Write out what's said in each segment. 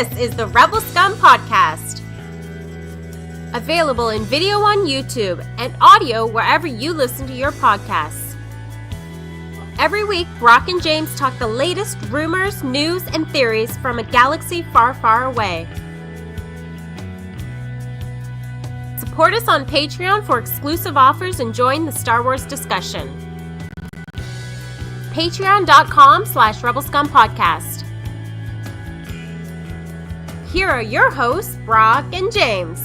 This is the Rebel Scum Podcast. Available in video on YouTube and audio wherever you listen to your podcasts. Every week, Brock and James talk the latest rumors, news, and theories from a galaxy far, far away. Support us on Patreon for exclusive offers and join the Star Wars discussion. Patreon.com/RebelScumPodcast. Here are your hosts, Brock and James.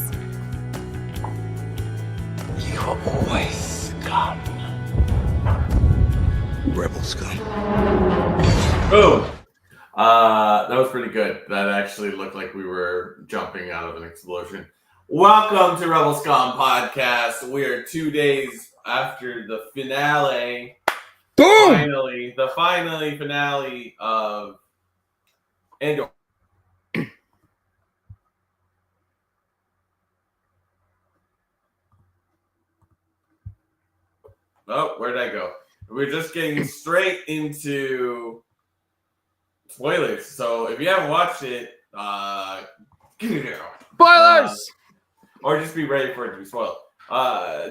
You're always scum. Rebel scum. Boom. That was pretty good. That actually looked like we were jumping out of an explosion. Welcome to Rebel Scum Podcast. We are 2 days after the finale. Boom! The finale of Andor. Oh, where'd I go? We're just getting straight into spoilers. So if you haven't watched it, Spoilers! Or just be ready for it to be spoiled.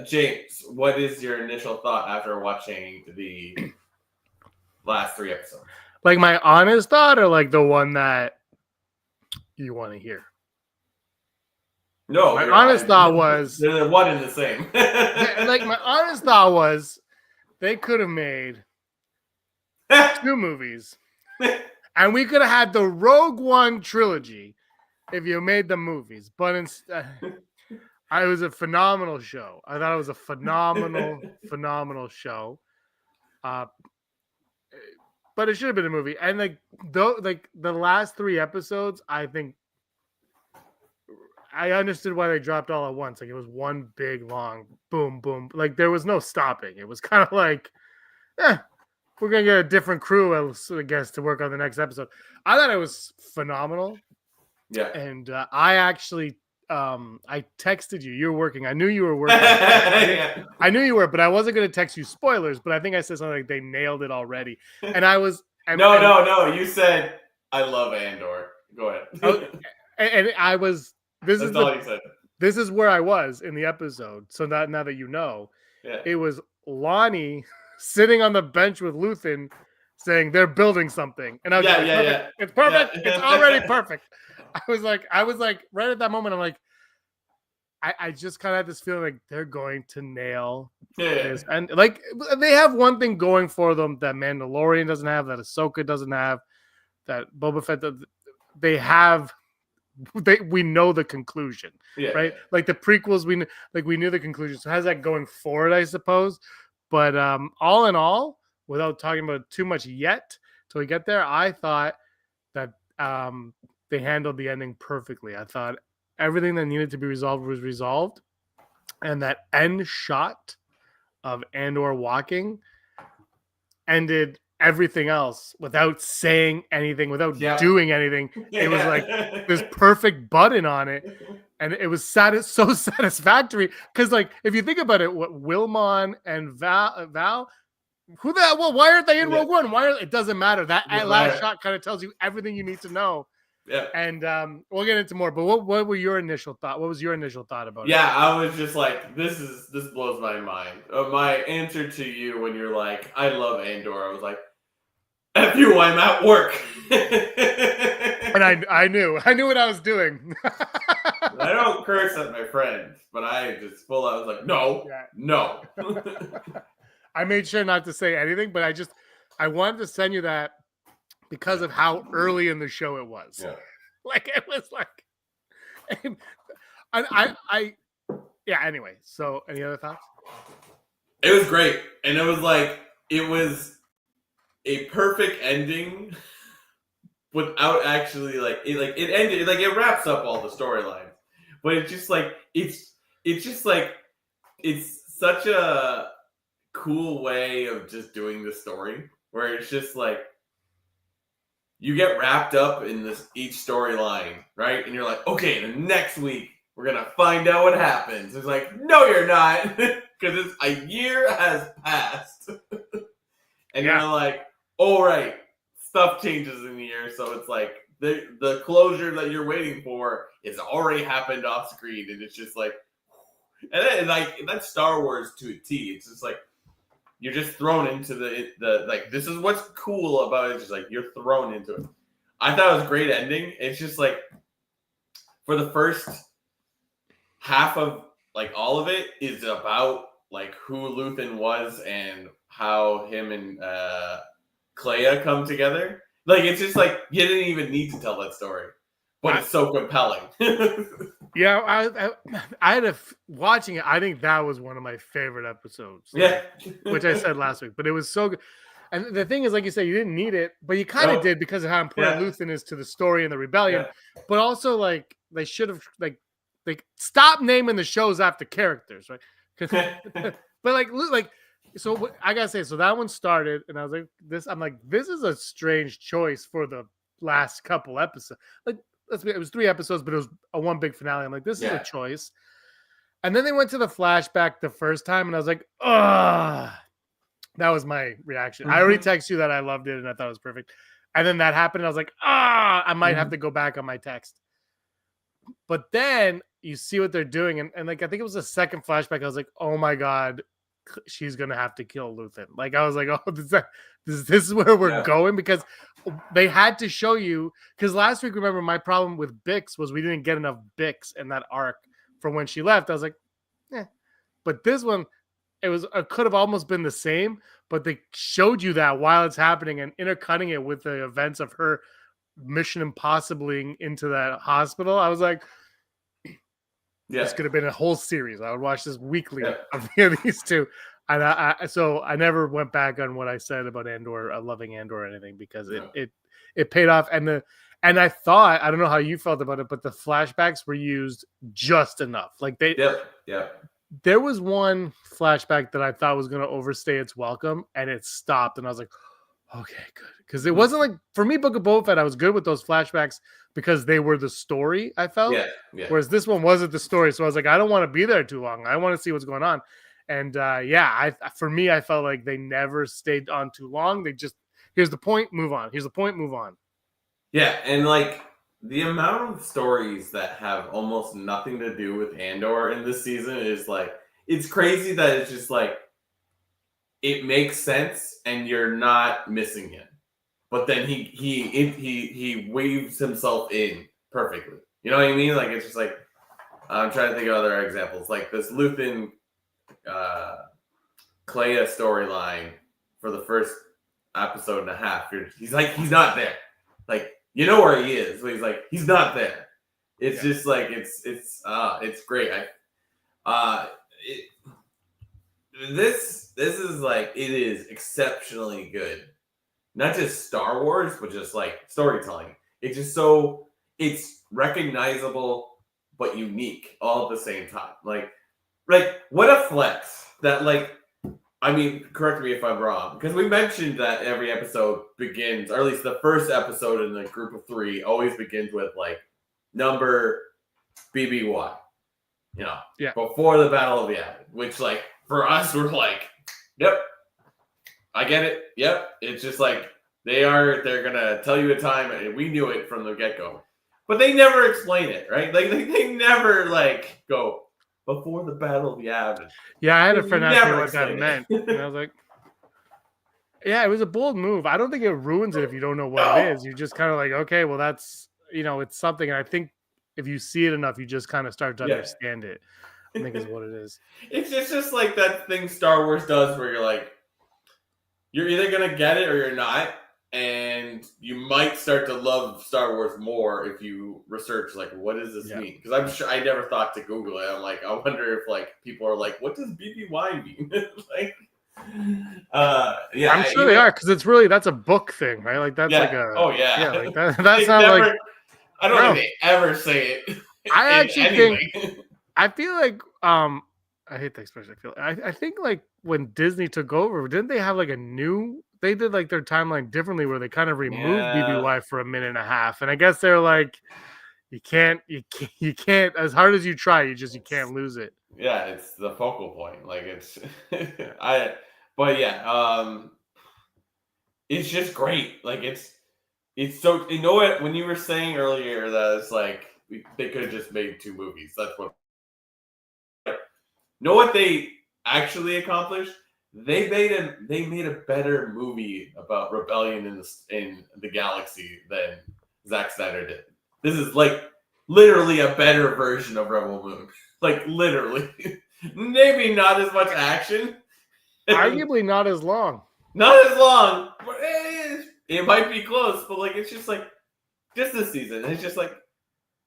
James, what is your initial thought after watching the last 3 episodes? Like my honest thought, or like the one that you want to hear? No, my honest thought was they're one and the same. like my honest thought was they could have made 2 movies, and we could have had the Rogue One trilogy if you made the movies. But instead, it was a phenomenal show. I thought it was a phenomenal show. But it should have been a movie. And the last 3 episodes, I think I understood why they dropped all at once. Like it was one big long boom, boom. Like there was no stopping. It was kind of like, we're gonna get a different crew, I guess, to work on the next episode. I thought it was phenomenal. Yeah. And I actually I texted you. You were working. I knew you were working. Yeah. I knew you were, but I wasn't going to text you spoilers. But I think I said something like they nailed it already. And I was. No. You said I love Andor. Go ahead. And I was. That's all you said. This is where I was in the episode. So now that you know, It was Lonnie sitting on the bench with Luthen, saying they're building something, and I was like, yeah. It's perfect. Yeah. It's already perfect. I was like, right at that moment, I'm like, I just kind of had this feeling like they're going to nail this. And like they have one thing going for them that Mandalorian doesn't have, that Ahsoka doesn't have, that Boba Fett, we know the conclusion, right? Like the prequels, we knew the conclusion. So how's that going forward, I suppose? But all in all, without talking about too much yet till we get there, I thought that they handled the ending perfectly. I thought everything that needed to be resolved was resolved. And that end shot of Andor walking ended everything else without saying anything, without doing anything. It was like this perfect button on it. And it was so satisfactory. Because like, if you think about it, what Wilmon and Val, who the hell? Well, why aren't they in Rogue One? It doesn't matter. That last shot kind of tells you everything you need to know. Yeah. And we'll get into more. But what were your initial thought? What was your initial thought about it? Yeah, I was just like, this blows my mind. My answer to you when you're like, I love Andor, I was like, F you, I'm at work. And I knew what I was doing. I don't curse at my friends, but I just I was like, no. I made sure not to say anything, but I wanted to send you that because of how early in the show it was. Yeah. Like it was like, anyway. So any other thoughts? It was great. And it was a perfect ending without actually it ended, it wraps up all the storylines. But it's just like, it's such a cool way of just doing the story where it's just like, you get wrapped up in each storyline, right? And you're like, okay, the next week we're gonna find out what happens. It's like, no, you're not, because a year has passed, and you're like, all right, stuff changes in the year, so it's like the closure that you're waiting for is already happened off screen, and it's just like, and then like that's Star Wars to a T. It's just like you're just thrown into the like this is what's cool about it. It's just like you're thrown into it. I thought it was a great ending. It's just like for the first half of like all of it is about like who Luthen was and how him and Clea come together. Like it's just like you didn't even need to tell that story, but it's so compelling. Yeah, I had watching it. I think that was one of my favorite episodes. Yeah, which I said last week, but it was so good. And the thing is, like you said, you didn't need it, but you kind of did because of how important Luthen is to the story and the rebellion. Yeah. But also, like they should have like stop naming the shows after characters, right? But like. So I gotta say, so that one started, and I was like, this is a strange choice for the last couple episodes. Like, it was 3 episodes, but it was a one big finale. I'm like, this is a choice. And then they went to the flashback the first time, and I was like, ugh. That was my reaction. I already texted you that I loved it, and I thought it was perfect. And then that happened, and I was like, I might have to go back on my text. But then you see what they're doing, and like I think it was the second flashback. I was like, oh my god, she's gonna have to kill Luthen. Like I was like, oh, this is where we're going, because they had to show you. Because last week, remember, my problem with Bix was we didn't get enough Bix in that arc from when she left. I was like, but this one, it could have almost been the same, but they showed you that while it's happening and intercutting it with the events of her Mission Impossibling into that hospital. I was like, this could have been a whole series. I would watch this weekly of these two. And so I never went back on what I said about Andor, loving Andor or anything, because it paid off. And I thought, I don't know how you felt about it, but the flashbacks were used just enough. Like there was one flashback that I thought was going to overstay its welcome, and it stopped. And I was like, okay, good. Because it wasn't like, for me, Book of Boba Fett, I was good with those flashbacks because they were the story, I felt. Yeah. Whereas this one wasn't the story. So I was like, I don't want to be there too long. I want to see what's going on. And for me, I felt like they never stayed on too long. They just, here's the point, move on. Here's the point, move on. Yeah, and like the amount of stories that have almost nothing to do with Andor in this season is like, it's crazy that it's just like, it makes sense and you're not missing him. But then he weaves himself in perfectly. You know what I mean? Like, it's just like, I'm trying to think of other examples. Like this Luthen Clea storyline for the first episode and a half. He's he's not there. Like, you know where he is, but he's like, he's not there. It's just like, it's great. This is like, it is exceptionally good. Not just Star Wars, but just like storytelling. It's just so, it's recognizable but unique all at the same time. Like what a flex that, like, I mean, correct me if I'm wrong, because we mentioned that every episode begins, or at least the first episode in the group of 3 always begins with like number BBY, before the Battle of Yavin, which like for us, we're like, yep, I get it. Yep. It's just like they're going to tell you a time, and we knew it from the get-go. But they never explain it, right? Like they never like go before the Battle of Yavin. Yeah, I had a friend ask me what that meant. And I was like, yeah, it was a bold move. I don't think it ruins it if you don't know what it is. You're just kind of like, okay, well, that's, it's something. And I think if you see it enough, you just kind of start to understand it. I think is what it is. It's just like that thing Star Wars does where you're like, you're either going to get it or you're not. And you might start to love Star Wars more if you research, like, what does this mean? Because I'm sure I never thought to Google it. I'm like, I wonder if like people are like, what does BBY mean? like, I'm sure they are, because it's really, that's a book thing, right? Like that's like a like that's not never, like, I don't think they ever say it. I actually think I feel like I hate the expression. I think like when Disney took over, didn't they have like they did like their timeline differently where they kind of removed BBY for a minute and a half, and I guess they're like, you can't as hard as you try, you can't lose it. Yeah, it's the focal point. Like it's it's just great. Like it's so, you know what, when you were saying earlier that it's like they could have just made 2 movies. That's what. Know what they actually accomplished? They made a better movie about rebellion in the galaxy than Zack Snyder did. This is like literally a better version of Rebel Moon. Like literally, maybe not as much action, Arguably not as long. not as long, but it might be close. But like, it's just like just this season. It's just like.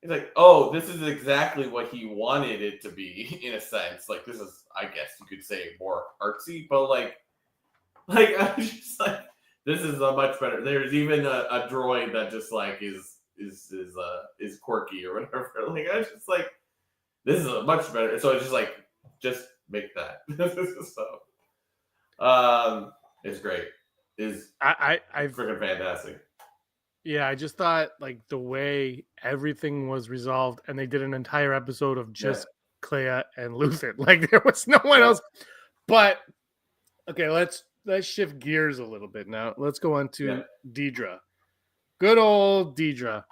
It's like, oh, this is exactly what he wanted it to be, in a sense. Like, this is, I guess you could say, more artsy, but like I was just like, this is a much better. There's even a droid that just like is quirky or whatever. Like, I was just like, this is a much better. So it's just like, just make that. So, it's great. Is I freaking fantastic. Yeah, I just thought like the way everything was resolved, and they did an entire episode of just Clea and Luthen. Like there was no one else. But okay, let's shift gears a little bit now. Let's go on to Deidre. Good old Deidre.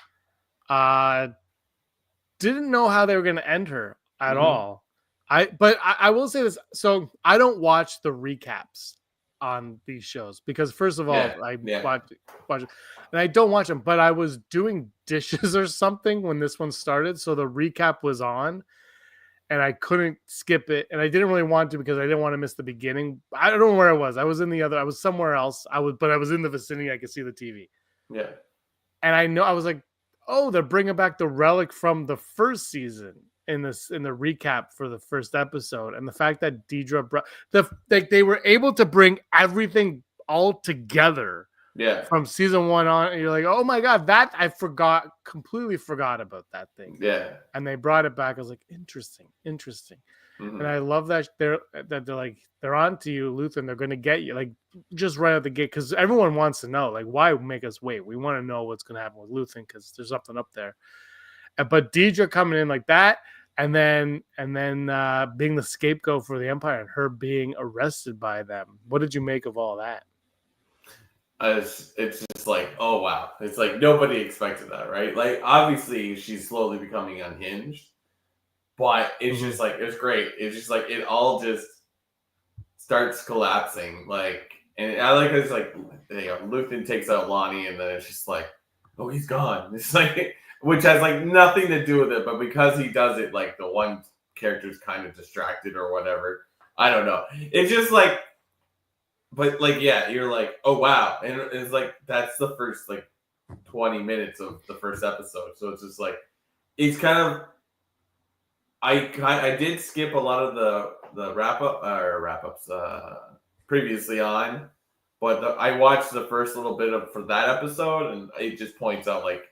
Didn't know how they were going to end her at all. But I will say this. So I don't watch the recaps on these shows because first of all, I watch it, and I don't watch them, but I was doing dishes or something when this one started, so the recap was on and I couldn't skip it, and I didn't really want to because I didn't want to miss the beginning. I don't know where I was. I was somewhere else. I was in the vicinity. I could see the TV. Yeah. And I was like, oh, they're bringing back the relic from the first season in the recap for the first episode, and the fact that Deidre they were able to bring everything all together from season 1 on, and you're like, oh my god, that I completely forgot about that thing. And they brought it back. I was like, interesting. And I love that they're like, they're on to you, Luthen. They're going to get you like just right out the gate, because everyone wants to know, like, why make us wait? We want to know what's going to happen with Luthen because there's something up there. But Deidre coming in like that, and then being the scapegoat for the Empire, and her being arrested by them. What did you make of all that? It's just like, oh wow, it's like nobody expected that, right? Like obviously she's slowly becoming unhinged, but it's just like, it's great. It's just like it all just starts collapsing. Like, and I like it's like, Luthen takes out Lonnie, and then it's just like, oh, he's gone. It's like, which has like nothing to do with it, but because he does it, like the one character's kind of distracted or whatever. I don't know. It's just like, but like, yeah, you're like, oh wow, and it's like that's the first like 20 minutes of the first episode. So it's just like, it's kind of, I did skip a lot of the wrap-ups previously on, but I watched the first little bit for that episode, and it just points out like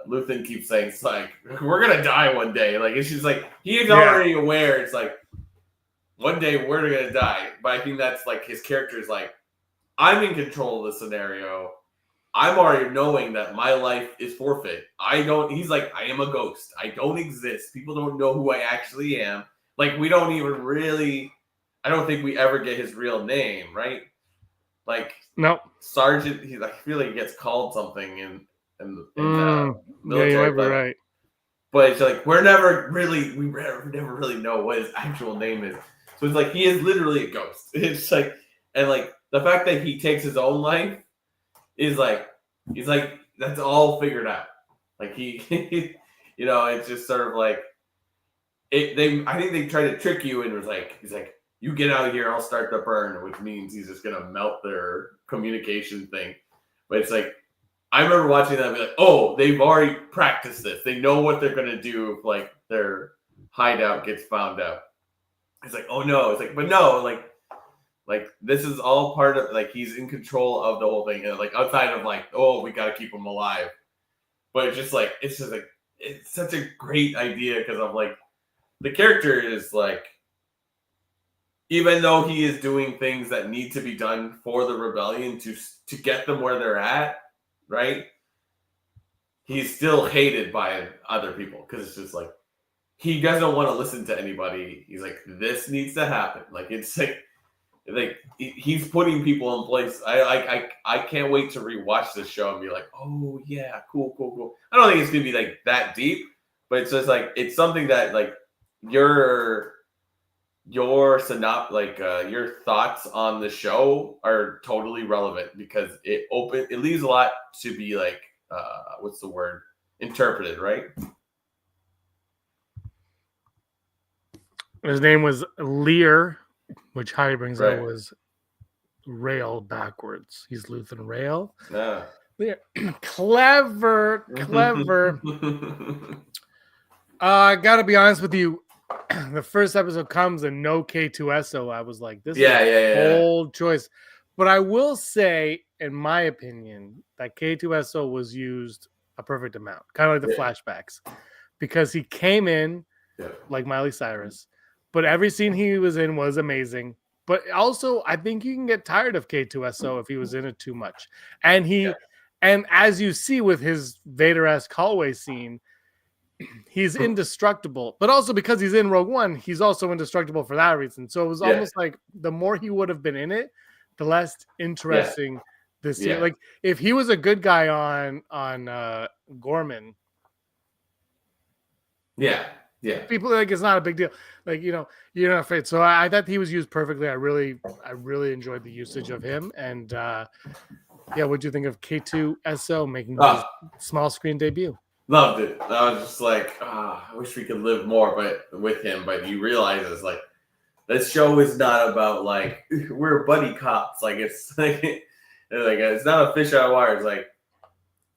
Luthen keeps saying, it's like, we're gonna die one day. Like, it's just like he's already aware. It's like one day we're gonna die. But I think that's like his character is like, I'm in control of the scenario. I'm already knowing that my life is forfeit. He's like, I am a ghost. I don't exist. People don't know who I actually am. Like, we don't even really, I don't think we ever get his real name, right? Like, no. Sergeant, I feel like he gets called something in military. Yeah, you might be right. But it's like, we never really know what his actual name is. So it's like, he is literally a ghost. It's like, and like, the fact that he takes his own life is like, he's like, that's all figured out. Like he, you know, it's just sort of like, I think they tried to trick you, and was like, he's like, you get out of here, I'll start the burn, which means he's just gonna melt their communication thing. But it's like, I remember watching that and be like, oh, they've already practiced this. They know what they're gonna do if like their hideout gets found out. It's like, oh no, it's like, but no, like this is all part of, like, he's in control of the whole thing, and like outside of like, oh, we gotta keep him alive. But it's just like, it's such a great idea, because I'm like, the character is like, even though he is doing things that need to be done for the rebellion to get them where they're at, right? He's still hated by other people, because it's just like, he doesn't want to listen to anybody. He's like, this needs to happen. Like, it's like he's putting people in place. I can't wait to rewatch this show and be like, oh yeah, cool. I don't think it's gonna be like that deep, but it's just like it's something that like your your thoughts on the show are totally relevant because it leaves a lot to be like what's the word, interpreted, right? His name was Lear, which Heidi brings Right. up was Rail backwards. He's Lutheran Rail. Yeah. Lear. Clever. I gotta be honest with you. The first episode comes and no K2SO. I was like, this is a bold choice. But I will say, in my opinion, that K2SO was used a perfect amount, kind of like the flashbacks, because he came in like Miley Cyrus, but every scene he was in was amazing. But also, I think you can get tired of K2SO if he was in it too much. And and as you see with his Vader-esque hallway scene, he's indestructible, but also because he's in Rogue One, he's also indestructible for that reason. So it was almost like the more he would have been in it, the less interesting this scene. Like if he was a good guy on Gorman, people like it's not a big deal. Like you're not afraid. So I thought he was used perfectly. I really enjoyed the usage of him. And what'd you think of K2SO making his small screen debut? Loved it. I was just like, I wish we could live more, with him. But you realize it's like this show is not about like we're buddy cops. Like it's like it's not a fish out of water. It's like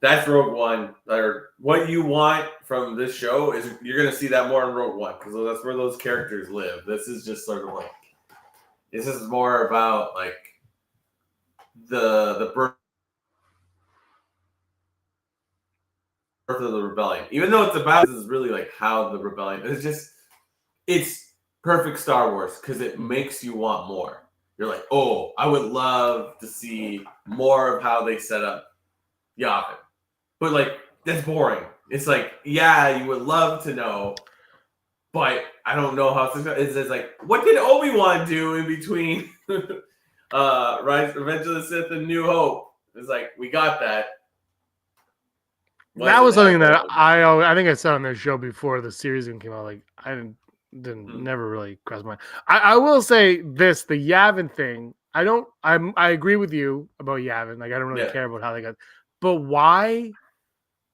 that's Rogue One. Or what you want from this show is you're gonna see that more in Rogue One because that's where those characters live. This is just sort of like this is more about like the birth of the rebellion, even though it's about this is really like how the rebellion it's perfect Star Wars because it makes you want more. You're like, oh, I would love to see more of how they set up Yavin, but like that's boring. It's like, yeah, you would love to know, but I don't know how it's like, what did Obi-Wan do in between Revenge of the Sith and New Hope? It's like we got that. That was something that I think I said on their show before the series even came out. Like I never really crossed my mind. I will say this: the Yavin thing. I agree with you about Yavin. Like I don't really care about how they got. But why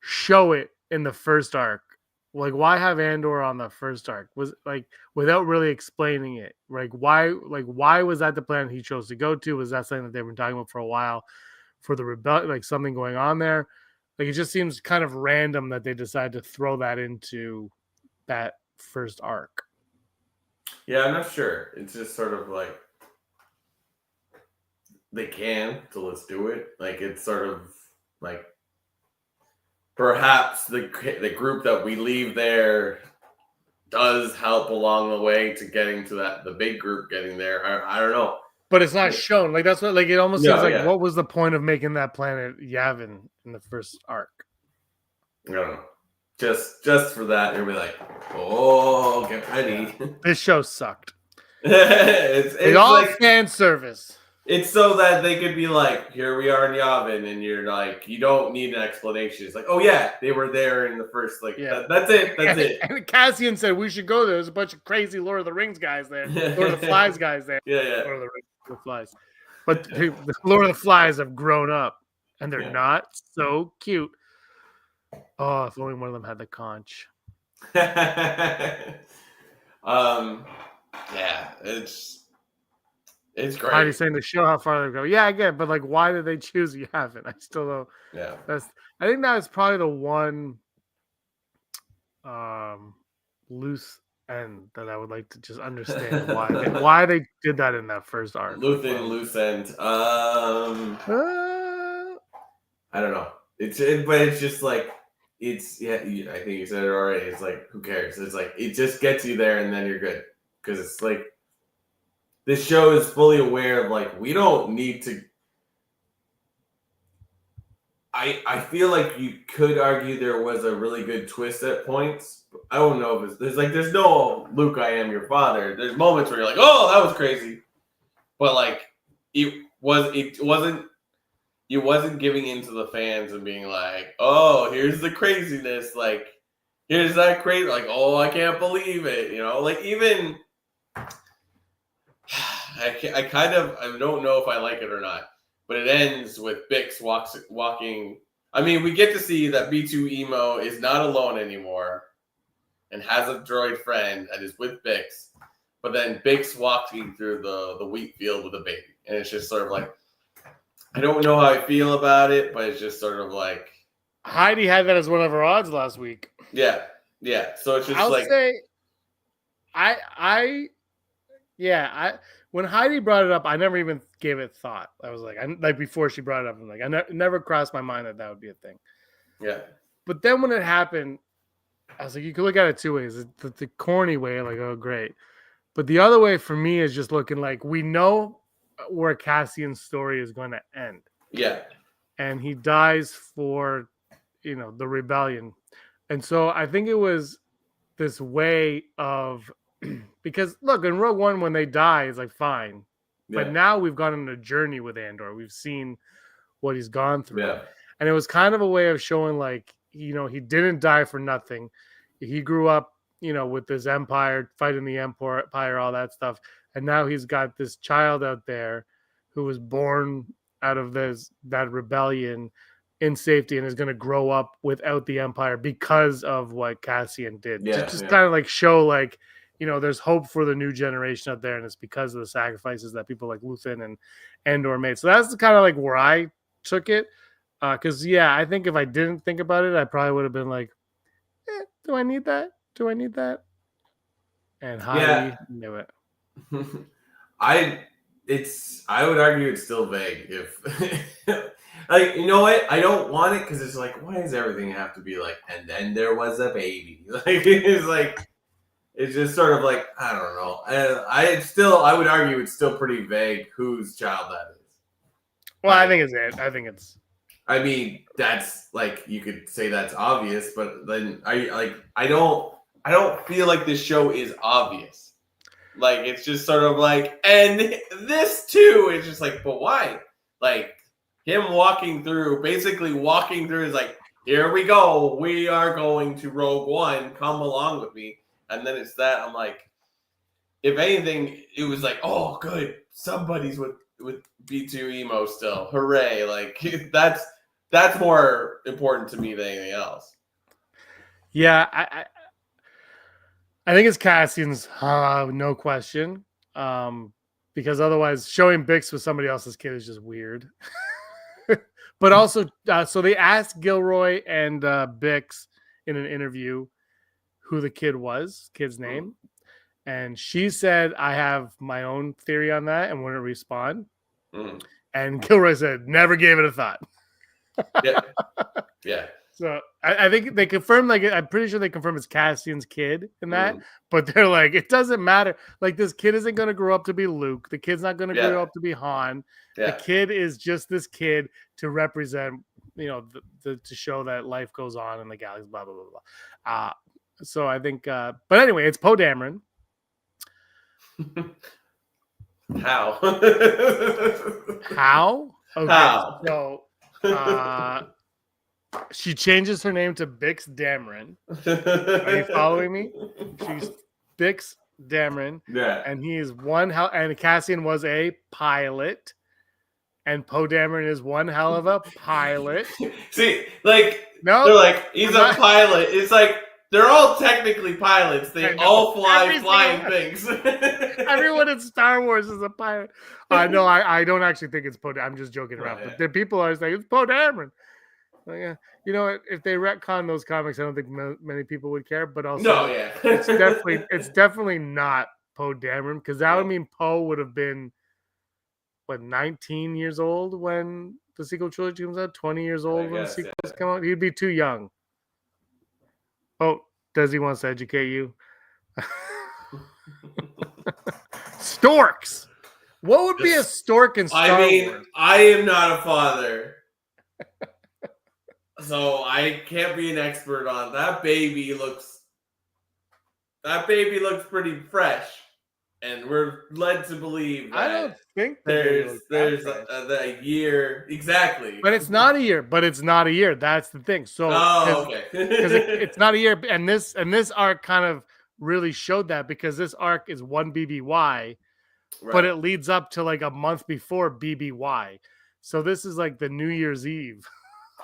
show it in the first arc? Like why have Andor on the first arc? Was like without really explaining it. Like why was that the planet he chose to go to? Was that something that they've been talking about for a while? For the rebellion, like something going on there. Like it just seems kind of random that they decided to throw that into that first arc. Yeah, I'm not sure. It's just sort of like they can, so let's do it. Like it's sort of like perhaps the group that we leave there does help along the way to getting to the big group getting there. I don't know. But it's not shown. Like that's what like it almost seems like what was the point of making that planet Yavin in the first arc? I don't know. Just for that, you'll be like, oh, get ready. This show sucked. it's all like fan service. It's so that they could be like, here we are in Yavin, and you're like, you don't need an explanation. It's like, oh yeah, they were there in the first, like, that's it. And Cassian said we should go there. There's a bunch of crazy Lord of the Rings guys there, Lord of the Flies guys there. Yeah. Lord of the Rings, the Flies. But the Lord of the Flies have grown up, and they're not so cute. Oh, if only one of them had the conch. Yeah, it's great. Heidi's saying to show how far they go. Yeah, I get it, but like, why did they choose Yavin? I still don't. Yeah, I think that's probably the one loose end that I would like to just understand why they did that in that first arc. Loose end. I don't know. But it's just like I think you said it already. It's like who cares? It's like it just gets you there, and then you're good because it's like this show is fully aware of like we don't need to. I feel like you could argue there was a really good twist at points. I don't know if there's no Luke, I am your father. There's moments where you're like, oh, that was crazy. but like it wasn't giving into the fans and being like, oh, here's the craziness, like here's that crazy, like, oh, I can't believe it, like even I don't know if I like it or not, but it ends with Bix walking. I mean, we get to see that B2 Emo is not alone anymore and has a droid friend and is with Bix, but then Bix walking through the wheat field with a baby, and it's just sort of like, I don't know how I feel about it, but it's just sort of like Heidi had that as one of her odds last week. Yeah. So it's just I'll like say, when Heidi brought it up, I never even gave it thought. I was like, before she brought it up, I'm like, it never crossed my mind that would be a thing. Yeah. But then when it happened, I was like, you can look at it two ways. The corny way, like, oh, great. But the other way for me is just looking like we know where Cassian's story is going to end. Yeah. And he dies for, the rebellion. And so I think it was this way of, because look, in Rogue One, when they die, it's like, fine. Yeah. But now we've gone on a journey with Andor. We've seen what he's gone through. Yeah. And it was kind of a way of showing, like, he didn't die for nothing. He grew up, with this empire, fighting the empire, all that stuff. And now he's got this child out there who was born out of that rebellion in safety and is going to grow up without the empire because of what Cassian did. Yeah, just kind of like show, like, there's hope for the new generation out there, and it's because of the sacrifices that people like Luthen and Andor made. So that's kind of like where I took it. Because, I think if I didn't think about it, I probably would have been like, do I need that? Do I need that? And Heidi knew it. I would argue it's still vague. If like, you know what? I don't want it because it's like, why does everything have to be like, and then there was a baby? Like, it's just sort of like, I don't know. I would argue it's still pretty vague whose child that is. Well, I think it's it. I think it's. I mean, that's like, you could say that's obvious, but then I don't feel like this show is obvious. Like, it's just sort of like, and this too, it's just like, but why? Like, him basically walking through is like, here we go. We are going to Rogue One. Come along with me. And then it's that. I'm like, if anything, it was like, oh, good. Somebody's with B2 Emo still. Hooray. Like, that's more important to me than anything else. Yeah, I think it's Cassian's, no question. Because otherwise, showing Bix with somebody else's kid is just weird. But also, so they asked Gilroy and Bix in an interview who the kid's name. And she said, I have my own theory on that and wouldn't respond. And Gilroy said, never gave it a thought. Yeah. So I think they confirmed, like, I'm pretty sure they confirmed it's Cassian's kid in that, but they're like, it doesn't matter. Like, this kid isn't going to grow up to be Luke. The kid's not going to grow up to be Han. Yeah. The kid is just this kid to represent, to show that life goes on in the galaxy, blah, blah, blah, blah. So I think, but anyway, it's Poe Dameron. How? How? Okay. How? So, she changes her name to Bix Dameron. Are you following me? She's Bix Dameron. Yeah. And he is and Cassian was a pilot. And Poe Dameron is one hell of a pilot. See, like, they're like, he's a pilot. It's like, they're all technically pilots. They all fly flying things. Everyone in Star Wars is a pilot. No, I don't actually think it's Poe Dameron. I'm just joking around. But the people are saying, it's Poe Dameron. Like, yeah, if they retcon those comics, I don't think many people would care. But also, it's definitely not Poe Dameron, because that would mean Poe would have been 19 years old when the sequel trilogy comes out. 20 years old when the sequels come out. He'd be too young. Oh, does he wants to educate you? Storks. What would be a stork in Star Wars? I am not a father. So I can't be an expert on that. Baby looks pretty fresh. and we're led to believe that I don't think there's a year exactly. But it's not a year. That's the thing. So okay. Because it's not a year, and this arc kind of really showed that, because this arc is one BBY, but it leads up to like a month before BBY. So this is like the New Year's Eve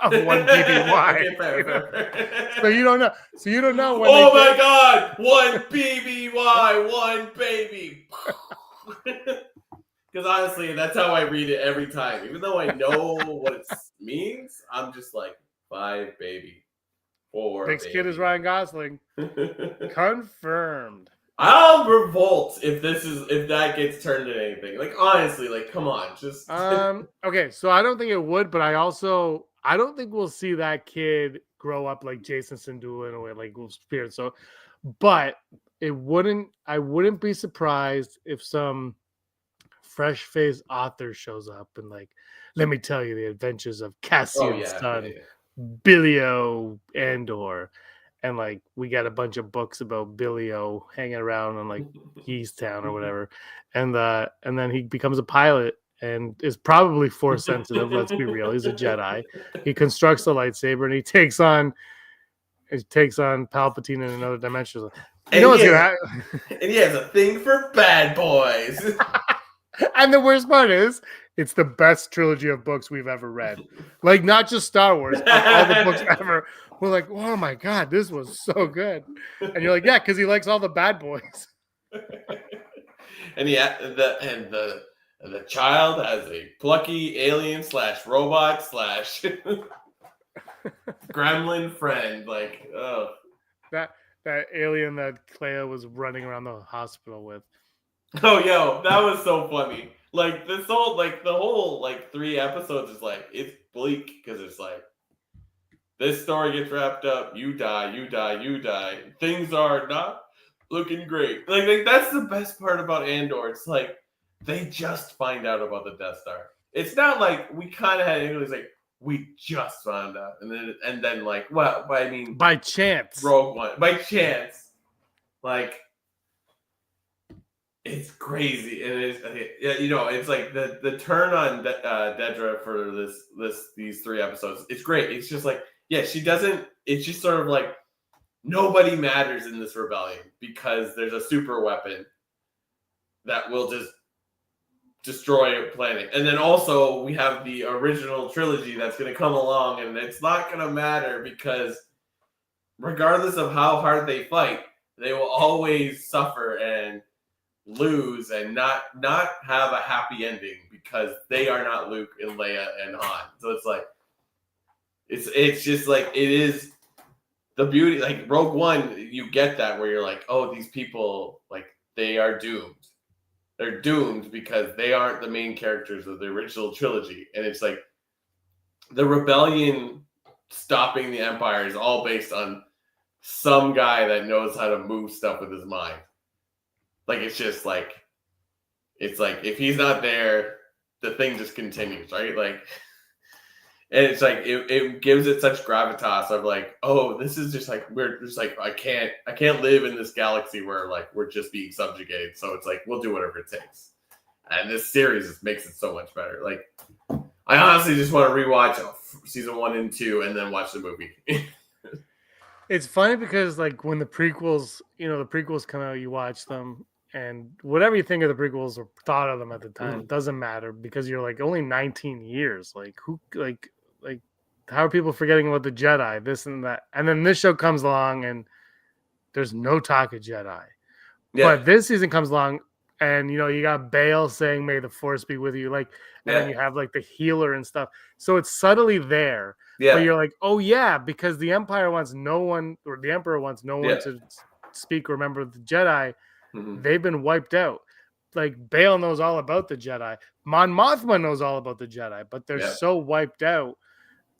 of one BBY. Okay, fair. So you don't know. So you don't know when. Oh my God! One BBY, one baby. Because honestly, that's how I read it every time. Even though I know what it means, I'm just like 5 baby, 4 Next baby. kid is Ryan Gosling. Confirmed. I'll revolt if that gets turned into anything. Like honestly, like come on, just okay, so I don't think it would, but I don't think we'll see that kid grow up like Jason Sindula in a way, like Wolf Spirit. So, but I wouldn't be surprised if some fresh-faced author shows up and like, let me tell you the adventures of Cassian's son, Billio Andor. And like we got a bunch of books about Billio hanging around in like Yeastown or whatever, and then he becomes a pilot and is probably force sensitive. Let's be real, he's a Jedi. He constructs a lightsaber and he takes on Palpatine in another dimension. You know what's gonna happen? And he has a thing for bad boys. And the worst part is, it's the best trilogy of books we've ever read. Like, not just Star Wars, all the books ever. We're like, oh my God, this was so good. And you're like, yeah, because he likes all the bad boys. And the child has a plucky alien / robot / gremlin friend. Like, oh, that alien that Clea was running around the hospital with. Oh, yo, that was so funny. Like the whole 3 episodes is like, it's bleak because it's like this story gets wrapped up, you die. Things are not looking great. Like that's the best part about Andor. It's like they just find out about the Death Star. It's not like we kind of had it was like we just found out, and then like, well, I mean, by chance, Rogue One, by chance, like. It's crazy, and it's like the turn on Dedra for these 3 episodes. It's great. It's just like, yeah, she doesn't. It's just sort of like nobody matters in this rebellion because there's a super weapon that will just destroy a planet, and then also we have the original trilogy that's going to come along, and it's not going to matter because regardless of how hard they fight, they will always suffer and lose and not have a happy ending because they are not Luke and Leia and Han. So it's like it's just like it is the beauty. Like Rogue One, you get that where you're like, oh, these people, like, they are doomed. They're doomed because they aren't the main characters of the original trilogy. And it's like the rebellion stopping the Empire is all based on some guy that knows how to move stuff with his mind. Like, it's just like, it's like, if he's not there, the thing just continues, right? Like, and it's like, it gives it such gravitas of like, oh, this is just like, we're just like, I can't live in this galaxy where like, we're just being subjugated. So it's like, we'll do whatever it takes. And this series just makes it so much better. Like, I honestly just want to rewatch season 1 and 2 and then watch the movie. It's funny because like when the prequels come out, you watch them. And whatever you think of the prequels or thought of them at the time, it doesn't matter because you're like only 19 years. Like who, like how are people forgetting about the Jedi, this and that? And then this show comes along and there's no talk of Jedi. Yeah. But this season comes along and, you got Bail saying, may the force be with you. Like, and then you have like the healer and stuff. So it's subtly there. Yeah. But you're like, oh yeah, because the Empire wants no one, or the Emperor wants no one to speak or remember the Jedi. Mm-hmm. They've been wiped out. Like Bail knows all about the Jedi. Mon Mothma knows all about the Jedi, but they're so wiped out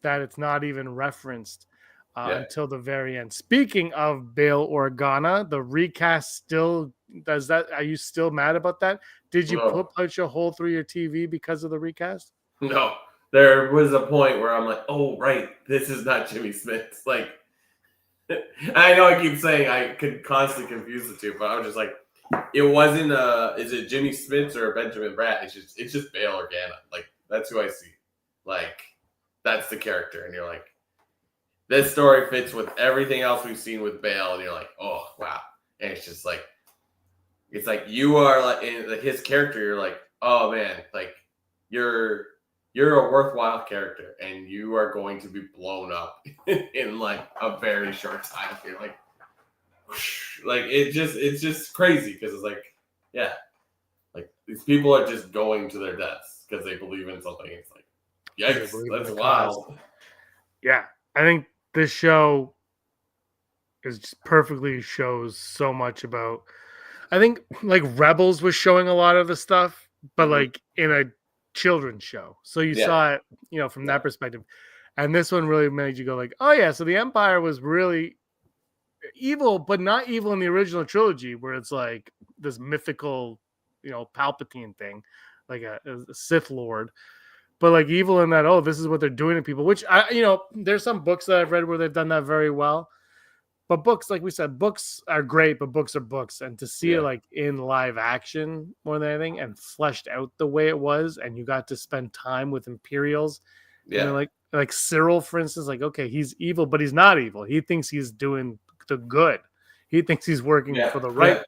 that it's not even referenced until the very end. Speaking of Bail Organa, the recast still does that. Are you still mad about that? Did you punch a hole through your TV because of the recast? No. There was a point where I'm like, oh, right, this is not Jimmy Smith. Like, I know I keep saying I could constantly confuse the two, but I was just like, it wasn't is it Jimmy Smits or Benjamin Bratt? It's just Bail Organa. Like that's who I see. Like that's the character, and you're like, this story fits with everything else we've seen with Bail, and you're like, oh wow, and it's just like, it's like you are like in like his character. You're like, oh man, like you're a worthwhile character, and you are going to be blown up in like a very short time. You're like, whoosh, like it's just crazy because it's like, yeah, like these people are just going to their deaths because they believe in something. It's like, yikes, that's wild. Yeah, I think this show is just perfectly shows so much about. I think like Rebels was showing a lot of the stuff, but like in a children's show. So you saw it, from that perspective. And this one really made you go like, oh yeah, so the Empire was really evil, but not evil in the original trilogy where it's like this mythical, Palpatine thing, like a Sith Lord. But like evil in that, oh, this is what they're doing to people, which there's some books that I've read where they've done that very well. But books, like we said, books are great, but books are books. And to see it like in live action more than anything and fleshed out the way it was, and you got to spend time with Imperials. Yeah. And like Cyril, for instance, like, okay, he's evil, but he's not evil. He thinks he's doing the good. He thinks he's working for the right,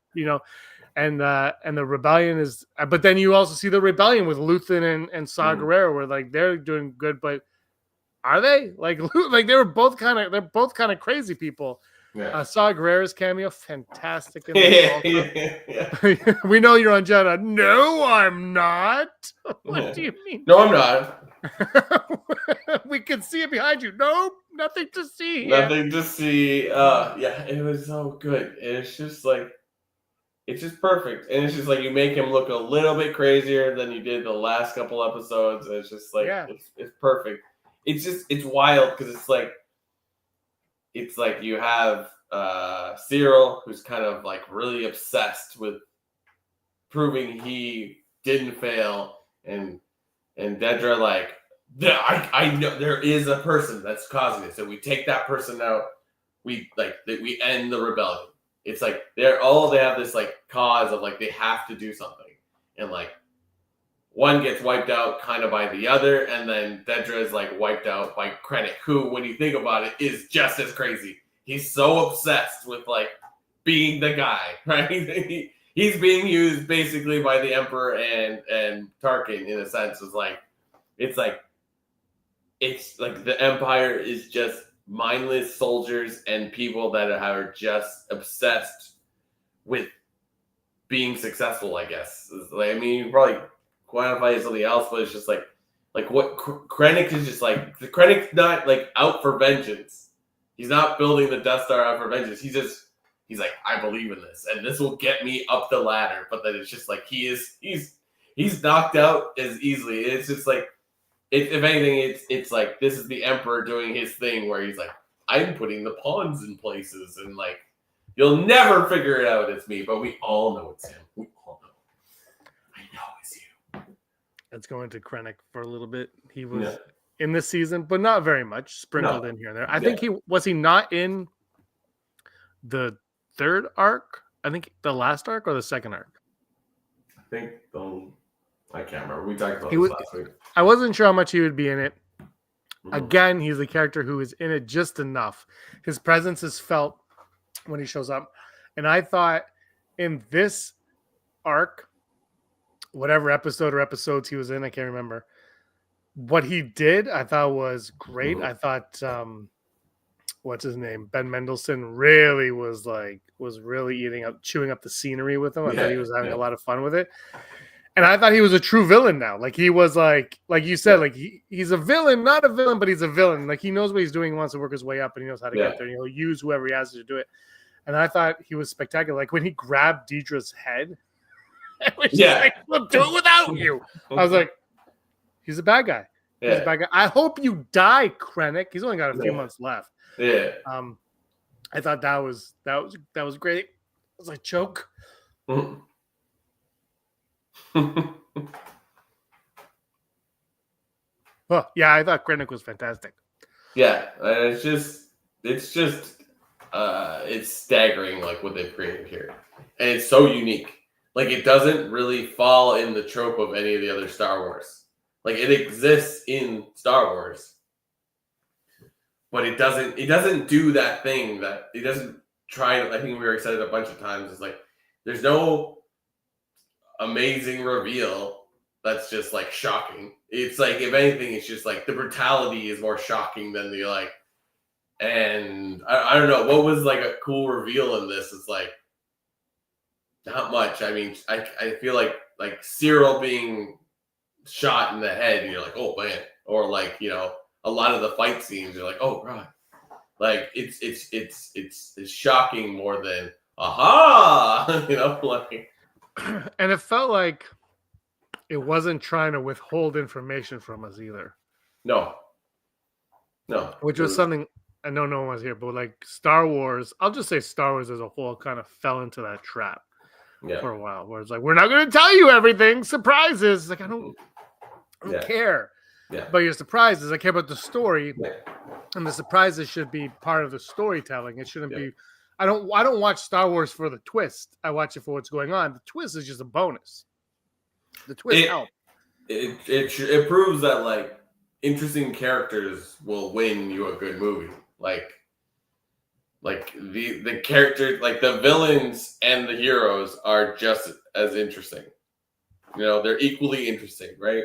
and the rebellion is, but then you also see the rebellion with Luthen and Saw Gerrera, where like they're doing good, but are they like they're both kind of crazy people. Yeah. Saw Gerrera's cameo, fantastic. We know you're on Jedha. No, I'm not. What do you mean? No, I'm not. We can see it behind you. Nope, nothing to see. Nothing to see. Yeah, it was so good. It's just like, it's just perfect, and it's just like you make him look a little bit crazier than you did the last couple episodes. And it's just like it's perfect. It's wild because it's like you have Cyril, who's kind of like really obsessed with proving he didn't fail, and Dedra like, I know there is a person that's causing this, and we take that person out, we end the rebellion. It's like they have this like cause of like they have to do something, and like one gets wiped out kind of by the other, and then Dedra is like wiped out by Krennic, who, when you think about it, is just as crazy. He's so obsessed with like being the guy, right? He's being used basically by the Emperor and Tarkin in a sense. It's like the Empire is just mindless soldiers and people that are just obsessed with being successful, I guess. Like, I mean, you probably quantify something else, but it's just like what Krennic is just like. The Krennic's not like out for vengeance. He's not building the Death Star out for vengeance. He's like, I believe in this, and this will get me up the ladder. But then it's just like he's knocked out as easily. It's just like, if anything, it's like this is the Emperor doing his thing where he's like, I'm putting the pawns in places, and like you'll never figure it out. It's me, but we all know it's him. We all know. I know it's you. Let's go into Krennic for a little bit. He was in this season, but not very much, sprinkled in here and there. I think he not in the third arc. I think the last arc or the second arc. I think I can't remember. We talked about this last week. I wasn't sure how much he would be in it. Again, he's a character who is in it just enough. His presence is felt when he shows up. And I thought in this arc, whatever episode or episodes he was in, I can't remember. What he did, I thought was great. I thought, what's his name? Ben Mendelsohn really was really chewing up the scenery with him. I thought he was having a lot of fun with it. And I thought he was a true villain now. Like he was like you said, like he's a villain, not a villain, but he's a villain. Like he knows what he's doing. He wants to work his way up and he knows how to get there. And he'll use whoever he has to do it. And I thought he was spectacular. Like when he grabbed Deidre's head, it was just like, we'll do it without you. I was like, he's a bad guy. He's a bad guy. I hope you die, Krennic. He's only got a few months left. Yeah. I thought that was great. It was like choke. Well, yeah, I thought Krennic was fantastic. Yeah, it's just it's staggering, like what they've created here, and it's so unique. Like it doesn't really fall in the trope of any of the other Star Wars. Like it exists in Star Wars, but it doesn't do that thing that it doesn't try. I think we already said it a bunch of times. It's like there's no amazing reveal that's just like shocking. It's like if anything, it's just like the brutality is more shocking than the like. And I don't know what was like a cool reveal in this. It's like not much. I mean, I feel like Cyril being shot in the head, and you're like, oh man, or like a lot of the fight scenes, you're like, oh god, like it's shocking more than aha, like. And it felt like it wasn't trying to withhold information from us either. No. Which was something I know no one was here, but like Star Wars, I'll just say Star Wars as a whole kind of fell into that trap for a while, where it's like, we're not going to tell you everything. Surprises. Like I don't care. Yeah. But your surprises, I care about the story, and the surprises should be part of the storytelling. It shouldn't be. I don't watch Star Wars for the twist. I watch it for what's going on. The twist is just a bonus. The twist helps. It proves that like interesting characters will win you a good movie. Like the characters, like the villains and the heroes are just as interesting. They're equally interesting, right?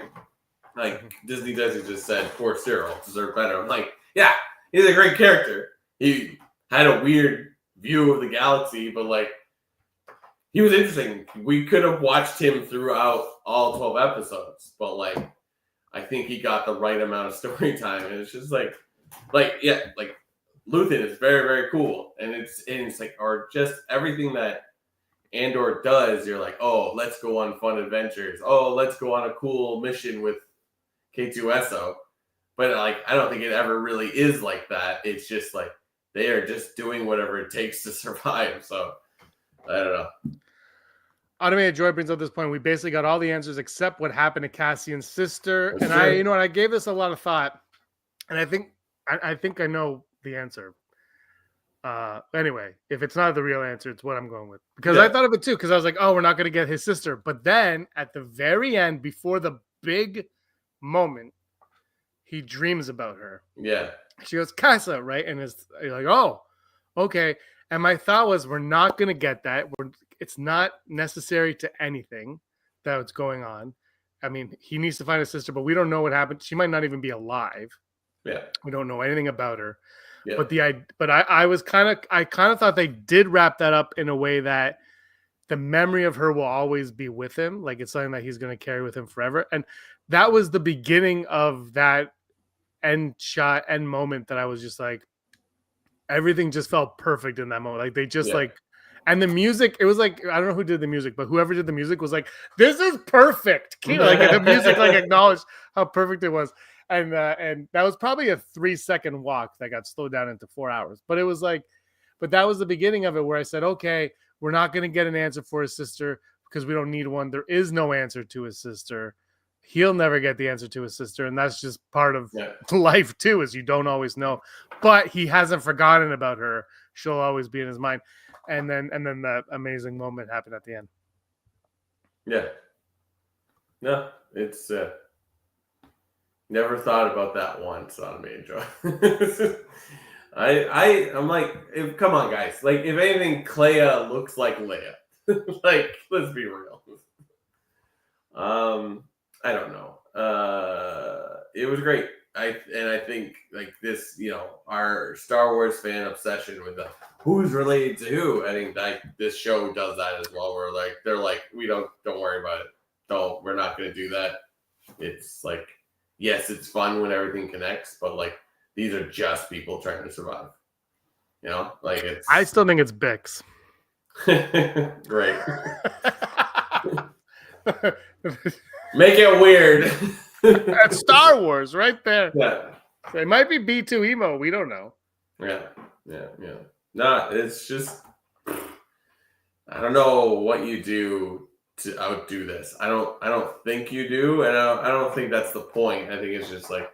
Like Disney just said, poor Cyril deserved better. I'm like, yeah, he's a great character. He had a weird view of the galaxy, but like he was interesting. We could have watched him throughout all 12 episodes, but like I think he got the right amount of story time, and it's just like Luthen is very, very cool, and it's like, or just everything that Andor does, you're like, oh, let's go on fun adventures. Oh, let's go on a cool mission with K2SO. But like, I don't think it ever really is like that. It's just like they are just doing whatever it takes to survive. So I don't know. Automated Joy brings up this point. We basically got all the answers except what happened to Cassian's sister. That's true. I gave this a lot of thought, and I think I know the answer. Anyway, if it's not the real answer, it's what I'm going with, because I thought of it too. Because I was like, oh, we're not going to get his sister. But then at the very end, before the big moment, he dreams about her. Yeah. She goes, Casa, right? And you're like, oh, okay. And my thought was, we're not going to get that. It's not necessary to anything that's going on. I mean, he needs to find his sister, but we don't know what happened. She might not even be alive. Yeah. We don't know anything about her. Yeah. But I kind of thought they did wrap that up in a way that the memory of her will always be with him. Like it's something that he's going to carry with him forever. And that was the beginning of that end moment that I was just like, everything just felt perfect in that moment. Like they just and the music, it was like, I don't know who did the music, but whoever did the music was like, this is perfect. Like the music like acknowledged how perfect it was. And that was probably a 3-second walk that got slowed down into 4 hours. But it was like, that was the beginning of it where I said, okay, we're not going to get an answer for his sister because we don't need one. There is no answer to his sister. He'll never get the answer to his sister. And that's just part of life too, is you don't always know. But he hasn't forgotten about her. She'll always be in his mind. And then that amazing moment happened at the end. Yeah. No, it's never thought about that once on me, Joy. I'm like, come on, guys. Like, if anything, Clea looks like Leia. Like, let's be real. I don't know. It was great. I think like this, our Star Wars fan obsession with the who's related to who. I think this show does that as well. Where like they're like, we don't worry about it. We're not going to do that. It's like, yes, it's fun when everything connects, but like these are just people trying to survive. Like it's. I still think it's Bix. Right. Make it weird. That's Star Wars right there. Yeah. It might be B2 emo. We don't know. Yeah. No, it's just, I don't know what you do to outdo this. I don't think you do, and I don't think that's the point. I think it's just like,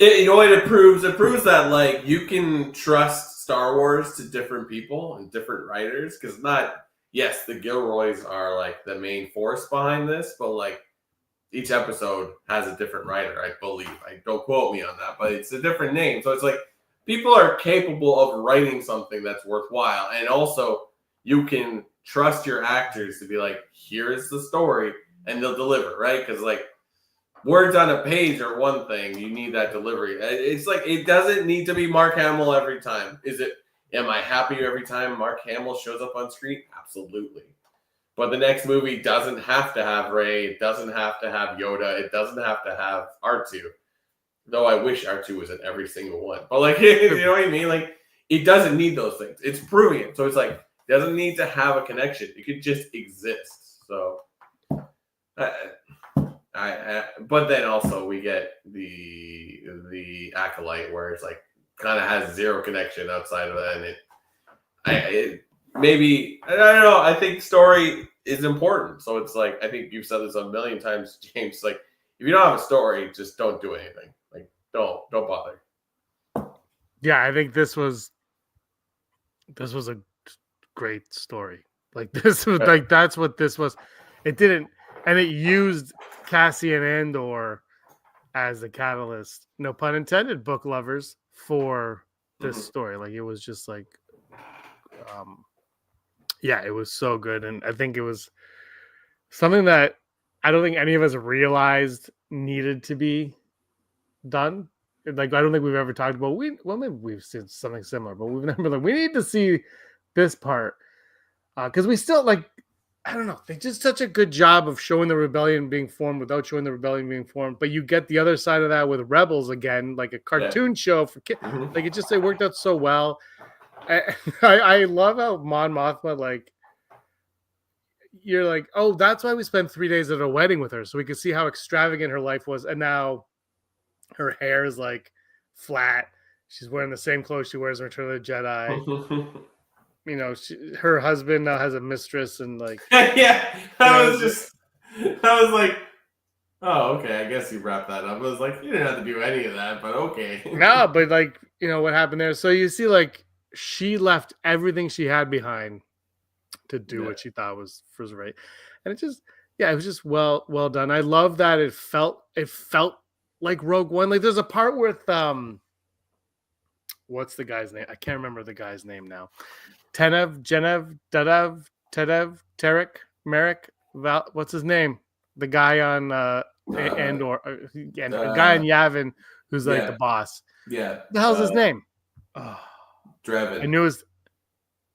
it proves that like you can trust Star Wars to different people and different writers, because yes, the Gilroys are like the main force behind this, but like each episode has a different writer, I believe. Don't quote me on that, but it's a different name. So it's like people are capable of writing something that's worthwhile, and also you can trust your actors to be like, here's the story, and they'll deliver, right? Because like words on a page are one thing, you need that delivery. It's like it doesn't need to be Mark Hamill every time. Am I happy every time Mark Hamill shows up on screen? Absolutely. But the next movie doesn't have to have Rey. It doesn't have to have Yoda. It doesn't have to have R2. Though I wish R2 was in every single one. But like, you know what I mean? Like, it doesn't need those things. It's proving it. So it's like, it doesn't need to have a connection. It could just exist. So, but then also we get the Acolyte, where it's like kind of has zero connection outside of that, and maybe I don't know. I think story is important, so it's like I think you've said this a million times, James. Like if you don't have a story, just don't do anything. Like don't bother. Yeah, I think this was a great story. Like this was like that's what this was. It didn't, and it used Cassian Andor as the catalyst. No pun intended, book lovers, for this story. Like it was just like, yeah, it was so good, and I think it was something that I don't think any of us realized needed to be done. Like I don't think we've ever talked about. Maybe we've seen something similar, but we've never like we need to see this part because we still like. I don't know. They did such a good job of showing the rebellion being formed without showing the rebellion being formed. But you get the other side of that with Rebels again, like a cartoon show for kids. Like it worked out so well. I love how Mon Mothma, like, you're like, oh, that's why we spent 3 days at a wedding with her, so we could see how extravagant her life was. And now her hair is like flat. She's wearing the same clothes she wears in Return of the Jedi. You know, her husband now has a mistress, and like, yeah, I was like, oh, okay, I guess you wrapped that up. I was like, you didn't have to do any of that, but okay. No, but like, you know what happened there. So you see, like, she left everything she had behind to do what she thought was right, and it was just well done. I love that it felt like Rogue One. Like, there's a part with what's the guy's name? I can't remember the guy's name now. Genev, Dadev, Tedev, Tarek, Merrick, what's his name? The guy on Andor, the guy on Yavin who's like the boss. Yeah. The hell's his name? Oh, Drevin. I knew it was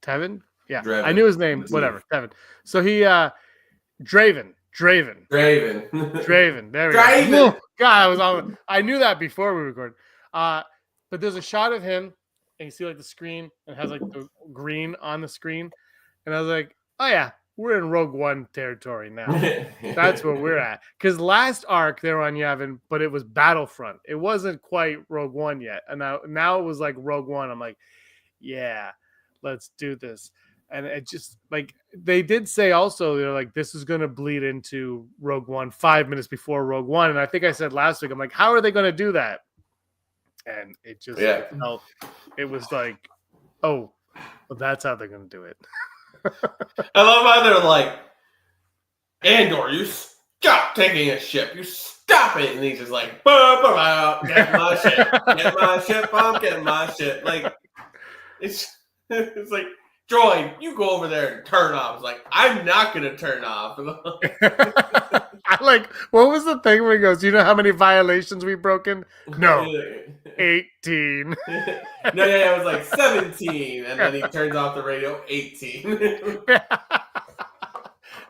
Tevin. Yeah, Draven. I knew his name. Whatever, Tevin. So he Draven. There we go. God, I knew that before we recorded. But there's a shot of him, and you see like the screen, and it has like the green on the screen, and I was like, oh yeah, we're in Rogue One territory now. That's where we're at. Because last arc they were on Yavin, but it was Battlefront. It wasn't quite Rogue One yet, and now it was like Rogue One. I'm like, yeah, let's do this. And it just like they did say also, they're like, this is going to bleed into Rogue One 5 minutes before Rogue One. And I think I said last week, I'm like, how are they going to do that? And it just felt, it was like, oh, well, that's how they're going to do it. I love how they're like, Andor, you stop taking a ship. You stop it. And he's just like, get my ship. Get my ship. I'm getting my ship. Like, it's like, droid, you go over there and turn off. It's like, I'm not going to turn off. I like, what was the thing where he goes, you know how many violations we've broken? No, 18. No, it was like 17. And then he turns off the radio, 18.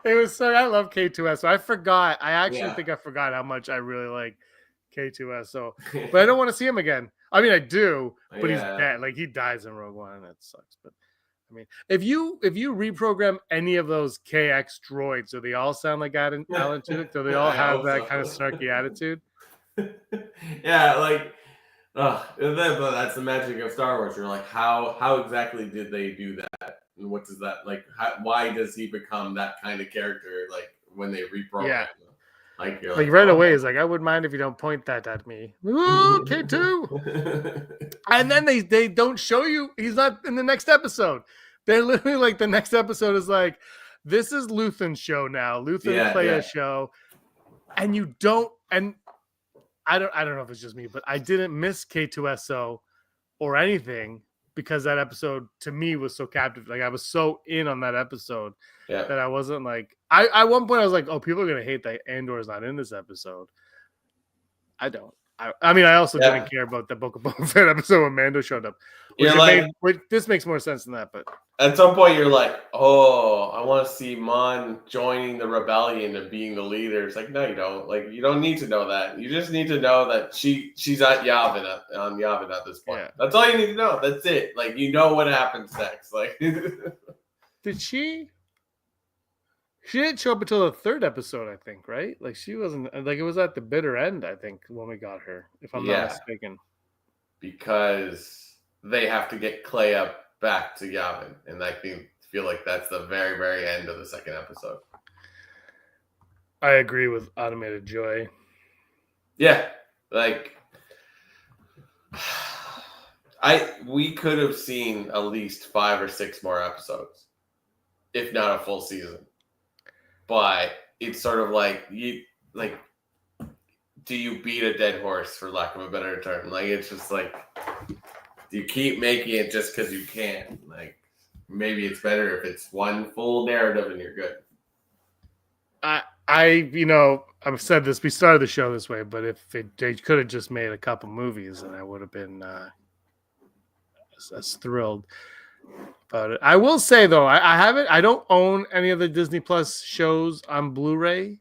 It was so, I love K2S. So I think I forgot how much I really like K2S. So, but I don't want to see him again. I mean, I do, but he's dead. Like, he dies in Rogue One, and that sucks. But I mean, if you reprogram any of those KX droids, do they all sound like Alan Tudyk? Do they all have that kind of snarky attitude? Yeah, like, that's the magic of Star Wars. You're like, how exactly did they do that? And what does that, like, why does he become that kind of character, like, when they reprogram him? Like you're like right away is like, I wouldn't mind if you don't point that at me. Ooh, K2. And then they don't show you he's not in the next episode. They're literally like the next episode is like, this is Luthen's show now, Luthen and Clea's show, and you don't. And I don't know if it's just me, but I didn't miss K2SO or anything because that episode to me was so captive. Like I was so in on that episode that I wasn't like. I at one point I was like, oh, people are gonna hate that Andor is not in this episode. I don't. I mean, I also didn't care about the Book of Boba Fett episode when Mando showed up. This makes more sense than that, but at some point you're like, oh, I want to see Mon joining the rebellion and being the leader. It's like, no, you don't. Like, you don't need to know that. You just need to know that she's at Yavin on Yavin at this point. Yeah. That's all you need to know. That's it. Like, you know what happens next. Like, did she? She didn't show up until the third episode, I think, right? Like she wasn't like it was at the bitter end, I think, when we got her, if I'm not mistaken. Because they have to get Clea back to Yavin, and I feel like that's the very, very end of the second episode. I agree with Automated Joy. Yeah, like we could have seen at least 5 or 6 more episodes, if not a full season. But it's sort of like do you beat a dead horse, for lack of a better term? Like it's just like you keep making it just because you can. Like maybe it's better if it's one full narrative and you're good. I've said this. We started the show this way, but if they could have just made a couple movies, then I would have been as thrilled about it. I will say though, I don't own any of the Disney Plus shows on Blu-ray.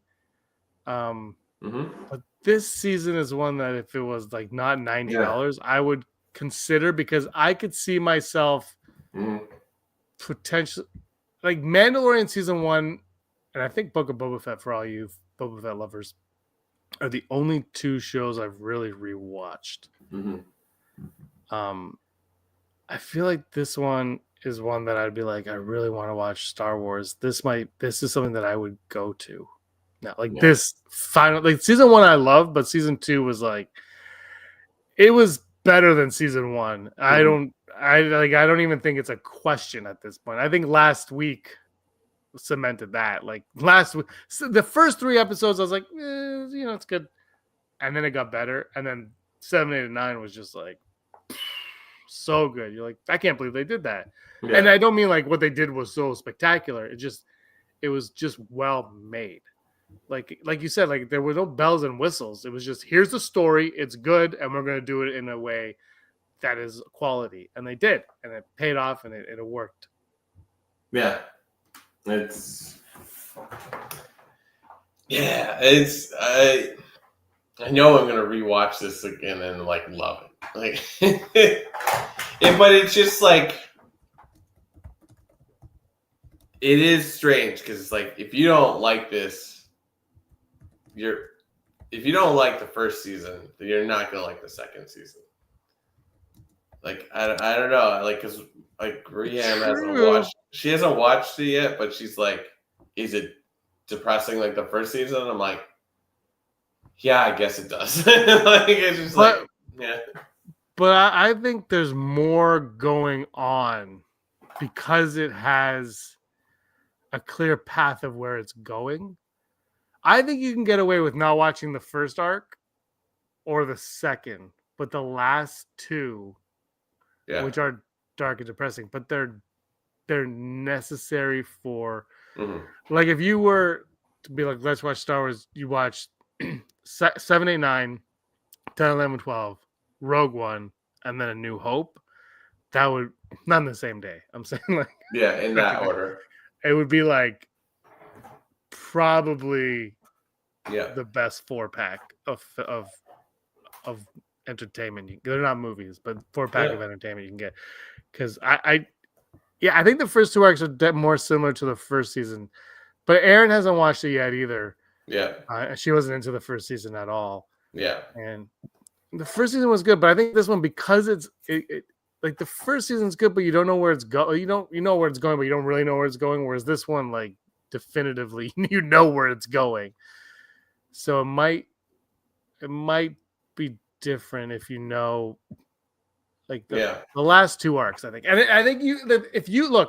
But this season is one that if it was like not $90, I would consider, because I could see myself potentially like Mandalorian season 1, and I think Book of Boba Fett, for all you Boba Fett lovers, are the only 2 shows I've really rewatched. I feel like this one is one that I'd be like, I really want to watch Star Wars. This is something that I would go to. Now, this final, like season 1 I love, but season 2 was like, it was better than season 1. I don't even think it's a question at this point. I think last week cemented that. Like last week, so the first 3 episodes, I was like, it's good, and then it got better, and then 7, 8, and 9 was just like so good. You're like, I can't believe they did that. And I don't mean like what they did was so spectacular. It was just well made. Like you said, like there were no bells and whistles. It was just, here's the story, it's good, and we're going to do it in a way that is quality. And they did, and it paid off, and it worked. Yeah. I know I'm going to rewatch this again and like love it. Like, but it's just like, it is strange because it's like, if you don't like this, if you don't like the first season, then you're not gonna like the second season. Like I don't know, like because like Rihanna hasn't watched it yet, but she's like, is it depressing like the first season? I'm like, yeah, I guess it does. Like it's just like, yeah. But I think there's more going on because it has a clear path of where it's going. I think you can get away with not watching the first arc or the second, but the last 2, which are dark and depressing, but they're necessary for like, if you were to be like, let's watch Star Wars, you watch 7, 8, 9, 10, 11, 12, Rogue One, and then A New Hope. That would not in the same day. I'm saying like in that order. It would be like probably the best 4-pack of entertainment. They're not movies, but 4-pack of entertainment you can get. Because I think the first 2 arcs are more similar to the first season, but Erin hasn't watched it yet either. She wasn't into the first season at all. And the first season was good, but I think this one, because it's like the first season's good, but you don't know where it's going. You know where it's going, but you don't really know where it's going. Whereas this one, like, definitively, you know where it's going. So it might be different if you know like the last two arcs, I think. And I think if you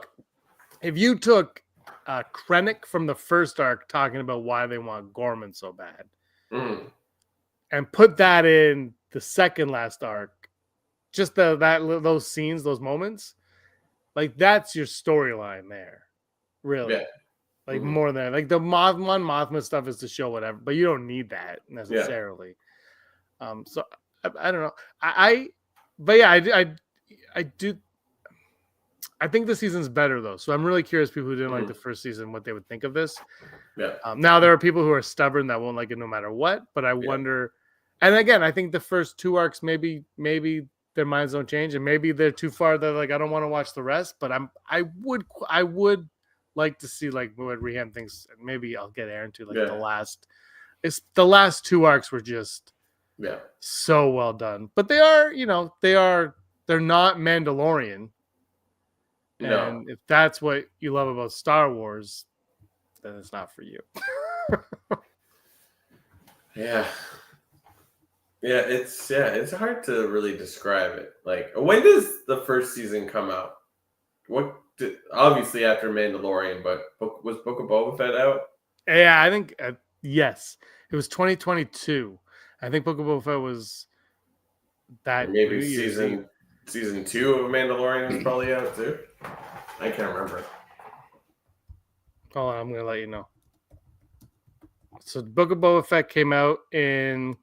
took Krennic from the first arc talking about why they want Gorman so bad and put that in the second last arc, just those scenes, those moments, like that's your storyline there, really. Yeah. Like more than like the Mothma stuff is to show whatever, but you don't need that necessarily. So I don't know. But yeah, I do. I think the season's better though, so I'm really curious people who didn't like the first season what they would think of this. Yeah. Now there are people who are stubborn that won't like it no matter what, but I wonder. And again, I think the first two arcs maybe their minds don't change, and maybe they're too far. They're like, I don't want to watch the rest, but I would like to see like what Rehan thinks, and maybe I'll get Aaron to like the last two arcs were just so well done. But they're not Mandalorian. And if that's what you love about Star Wars, then it's not for you. It's hard to really describe it. Like, when does the first season come out? Obviously after Mandalorian, but was Book of Boba Fett out? Yeah, I think yes, it was 2022. I think Book of Boba Fett was that. Maybe season 2 of Mandalorian was probably out too. I can't remember. Hold on, I'm gonna let you know. So Book of Boba Fett came out in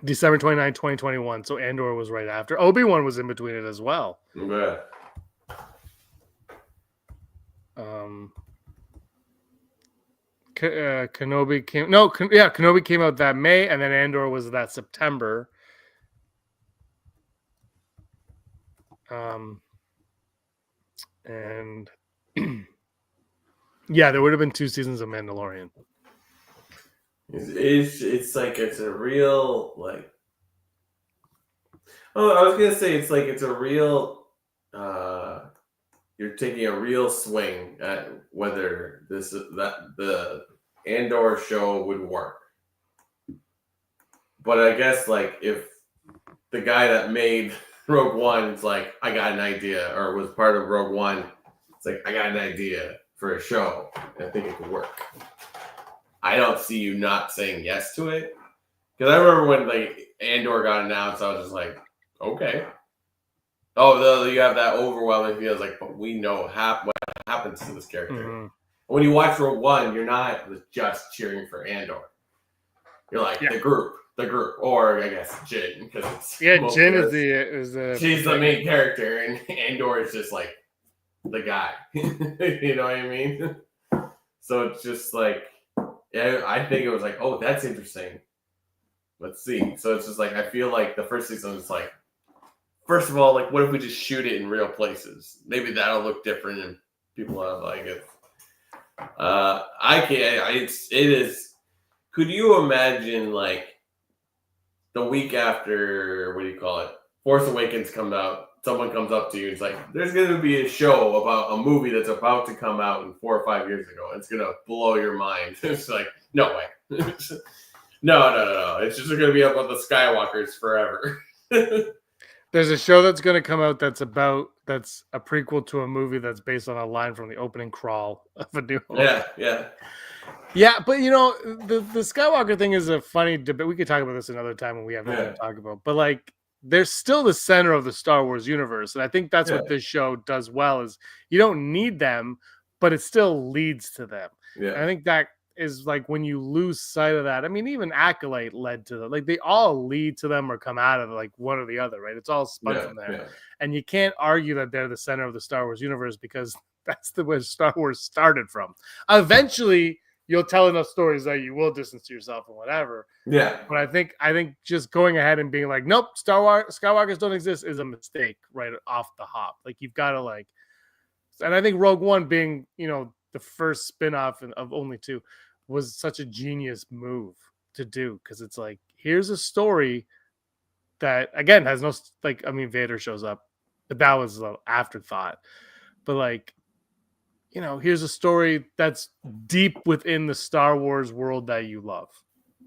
December 29, 2021. So Andor was right after. Obi-Wan was in between it as well. Yeah. Kenobi came out that May, and then Andor was that September. And there would have been 2 seasons of Mandalorian. It's like it's a real like. Oh, I was gonna say it's like it's a real. You're taking a real swing at whether the Andor show would work. But I guess like if the guy that made Rogue One is like, I got an idea, or was part of Rogue One, it's like, I got an idea for a show. I think it could work. I don't see you not saying yes to it. Because I remember when like Andor got announced, I was just like, okay. Oh, you have that overwhelming feel. Like, but we know what happens to this character. Mm-hmm. When you watch Rogue One, you're not just cheering for Andor. You're like the group, or I guess Jin, because Jin is the she's the main character, and Andor is just like the guy. You know what I mean? So it's just like, I think it was like, oh, that's interesting. Let's see. So it's just like, I feel like the first season is like, first of all, like, what if we just shoot it in real places? Maybe that'll look different, and people will like it. I can't. It is. Could you imagine like the week after, what do you call it? Force Awakens comes out. Someone comes up to you and it's like, there's going to be a show about a movie that's about to come out in 4 or 5 years ago. It's going to blow your mind. It's like, no way. No. It's just going to be about the Skywalkers forever. There's a show that's going to come out that's a prequel to a movie that's based on a line from the opening crawl of A New Hope. Yeah, but the Skywalker thing is a funny debate. We could talk about this another time when we have nothing to talk about. But like, they're still the center of the Star Wars universe, and I think that's what this show does well. Is you don't need them, but it still leads to them. Yeah, and I think that is like when you lose sight of that. I mean, even Acolyte led to them. Like they all lead to them or come out of like one or the other, right? It's all spun from there, and you can't argue that they're the center of the Star Wars universe because that's where Star Wars started from. Eventually, you'll tell enough stories that you will distance yourself and whatever. Yeah. But I think just going ahead and being like, nope, Skywalkers don't exist is a mistake right off the hop. Like you've got to like, and I think Rogue One being, the first spin-off of only 2 was such a genius move to do. Cause it's like, here's a story that again has no, like, I mean, Vader shows up, but that was an afterthought, but like, here's a story that's deep within the Star Wars world that you love,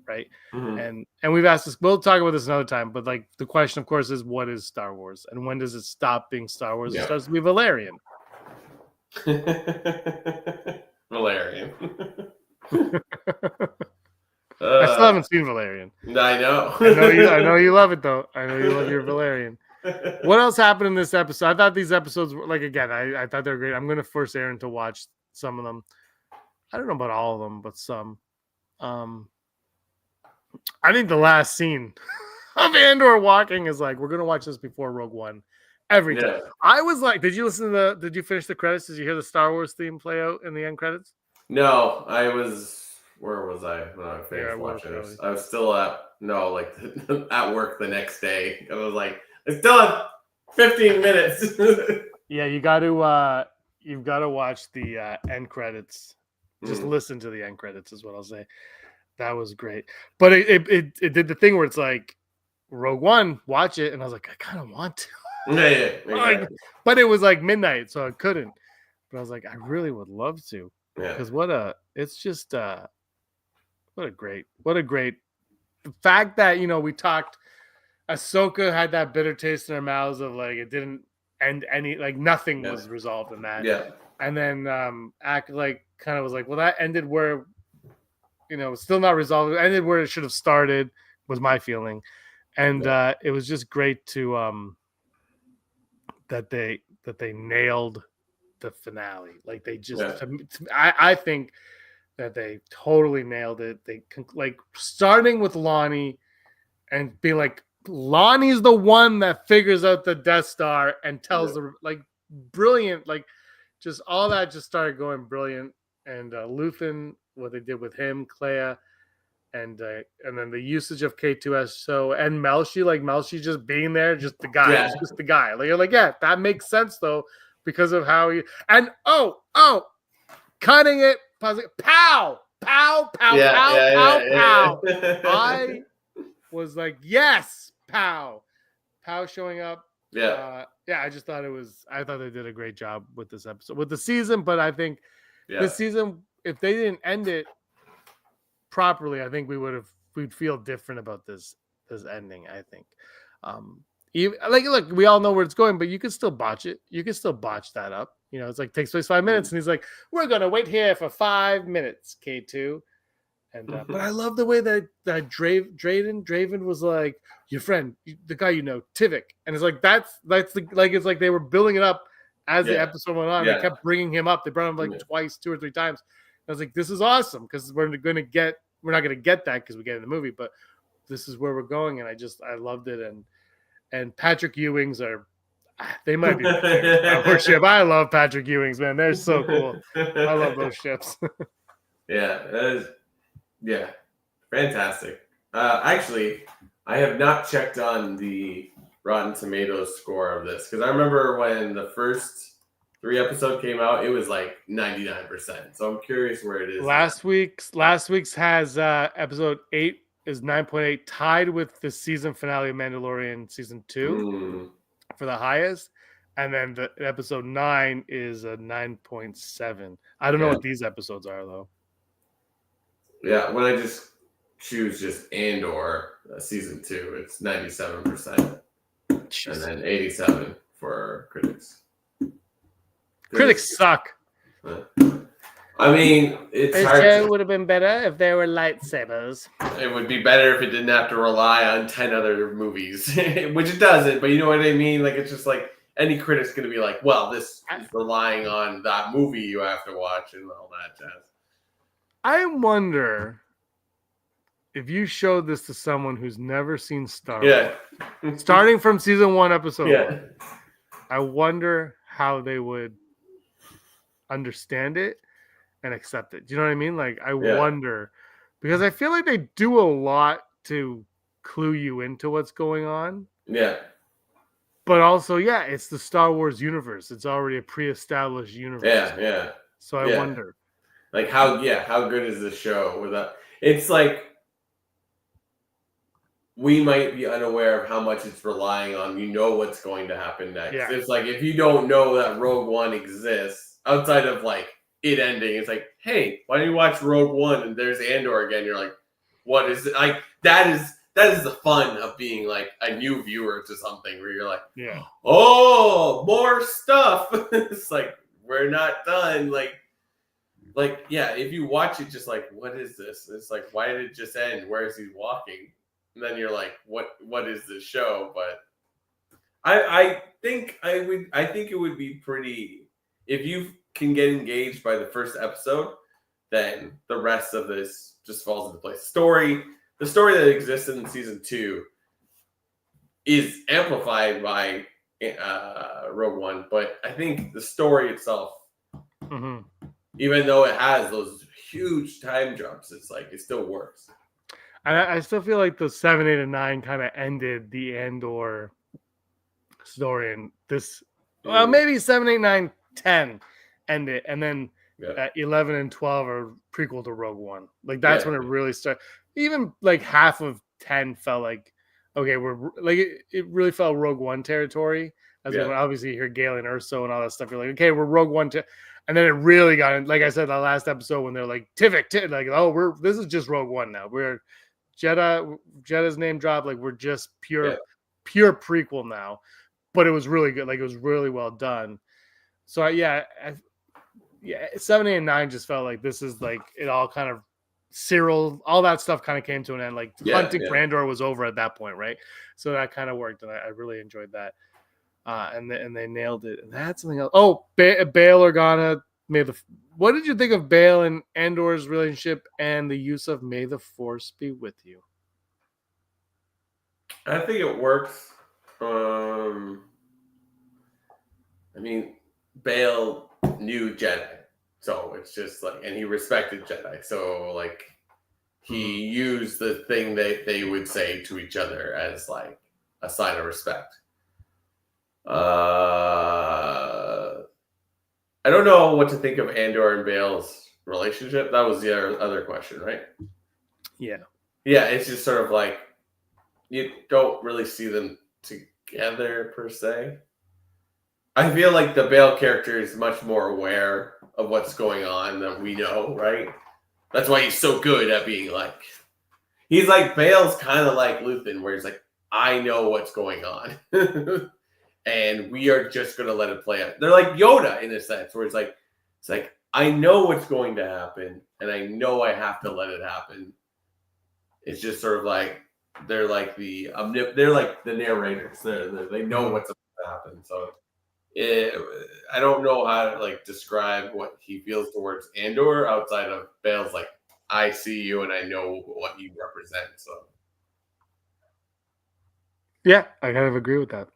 right? Mm-hmm. And we've asked this. We'll talk about this another time. But like the question, of course, is what is Star Wars, and when does it stop being Star Wars? It starts to be Valerian. Valerian. I still haven't seen Valerian. I know. I know you love it though. I know you love your Valerian. What else happened in this episode? I thought these episodes were like, again, I thought they were great. I'm going to force Aaron to watch some of them. I don't know about all of them, but some. I think the last scene of Andor walking is like, we're going to watch this before Rogue One every time. I was like, did you finish the credits? Did you hear the Star Wars theme play out in the end credits? No, where was I when I finished watching this? I was still at work the next day. I was like, I still have 15 minutes. Yeah, you've got to watch the end credits. Just listen to the end credits is what I'll say. That was great. But it did the thing where it's like Rogue One, watch it, and I was like, I kind of want to. Yeah, exactly. But it was like midnight, so I couldn't. But I was like, I really would love to. Because what a great the fact that we talked. Ahsoka had that bitter taste in her mouths of like it didn't end nothing was resolved in that. Yeah. And then act like kind of was like, well, that ended where still not resolved. It ended where it should have started, was my feeling. And it was just great to that they nailed the finale. Like they just I think that they totally nailed it. They like starting with Lonnie and being like, Lonnie's the one that figures out the Death Star and tells the brilliant, like just all that just started going brilliant. And Luthen, what they did with him, Clea, and then the usage of K2SO and Melshi just being there, just the guy, just the guy. Like you're like, yeah, that makes sense though because of how he and cutting it, pausing, pow, pow, pow, pow, pow. I was like, yes. Pow showing up. I just thought I thought they did a great job with this episode, with the season. But I think this season, if they didn't end it properly, I think we'd feel different about this ending. I think, even look, we all know where it's going, but you can still botch it. You can still botch that up. It's like takes place 5 minutes, and he's like, "We're gonna wait here for 5 minutes, K2." And but I love the way that Draven was like, your friend, the guy Tivik, and it's like that's it's like they were building it up as the episode went on. They kept bringing him up. They brought him like twice, 2 or 3 times. I was like, this is awesome because we're not going to get that because we get in the movie, but this is where we're going, and I loved it. And Patrick Ewings they might be my favorite ship. I love Patrick Ewings, man. They're so cool. I love those ships. Yeah, fantastic. Actually, I have not checked on the Rotten Tomatoes score of this because I remember when the first 3 episodes came out, it was like 99%. So I'm curious where it is. Last week's has episode 8 is 9.8, tied with the season finale of Mandalorian season 2 for the highest, and then the episode 9 is a 9.7. I don't know what these episodes are though. Yeah, when I just choose just Andor season 2, it's 97%, and then 87 for critics. Critics suck. I mean, it's hard. It would have been better if there were lightsabers. It would be better if it didn't have to rely on 10 other movies, which it doesn't. But you know what I mean? Like it's just like any critic's going to be like, "Well, this is relying on that movie you have to watch and all that jazz." I wonder if you showed this to someone who's never seen Star Wars, starting from season 1, episode 1, I wonder how they would understand it and accept it. Do you know what I mean? Like, I wonder, because I feel like they do a lot to clue you into what's going on. Yeah. But also, it's the Star Wars universe. It's already a pre-established universe. Yeah. So I wonder. Like how good is the show without? It's like we might be unaware of how much it's relying on what's going to happen next. Yeah. It's like if you don't know that Rogue One exists, outside of like it ending. It's like, hey, why don't you watch Rogue One and there's Andor again? You're like, what is it? Like that is the fun of being like a new viewer to something where you're like, yeah, oh, more stuff. It's like we're not done. Like yeah, if you watch it, just like, what is this? It's like, why did it just end? Where is he walking? And then you're like, what is this show? But I think it would be pretty, if you can get engaged by the first episode, then the rest of this just falls into place. The story that existed in season 2 is amplified by Rogue One, but I think the story itself, even though it has those huge time jumps, it's like it still works. I still feel like the 7, 8, and 9 kind of ended the Andor story, and this, well, maybe 7, 8, 9, 10 end it, and then 11 and 12 are prequel to Rogue One. Like that's when it really started. Even like half of 10 felt like, okay, we're like it really felt Rogue One territory. As when obviously you hear Galen Erso and all that stuff, you're like, okay, we're Rogue One. And then it really got in, like I said, the last episode when they're like Tivik, like, oh, this is just Rogue One now. We're Jedda's name dropped, like we're just pure prequel now. But it was really good, like it was really well done. So 7, 8, and 9 just felt like this is like it all kind of Cyril, all that stuff kind of came to an end. Like hunting for Andor was over at that point, right? So that kind of worked, and I really enjoyed that. And they nailed it. And that's something else. Oh, Bail Organa made the. What did you think of Bail and Andor's relationship and the use of "May the Force be with you"? I think it works. I mean, Bail knew Jedi, so it's just like, and he respected Jedi, so like he used the thing that they would say to each other as like a sign of respect. I don't know what to think of Andor and Bail's relationship. That was the other question, right? Yeah. Yeah, it's just sort of like you don't really see them together per se. I feel like the Bail character is much more aware of what's going on than we know, right? That's why he's so good at being like, he's like, Bail's kind of like Luthen, where he's like, I know what's going on. And we are just going to let it play out. They're like Yoda in a sense, where it's like, I know what's going to happen, and I know I have to let it happen. It's just sort of like, they're like the narrators. They know what's about to happen. So I don't know how to like describe what he feels towards Andor outside of Bail's like, I see you and I know what you represent. So yeah, I kind of agree with that.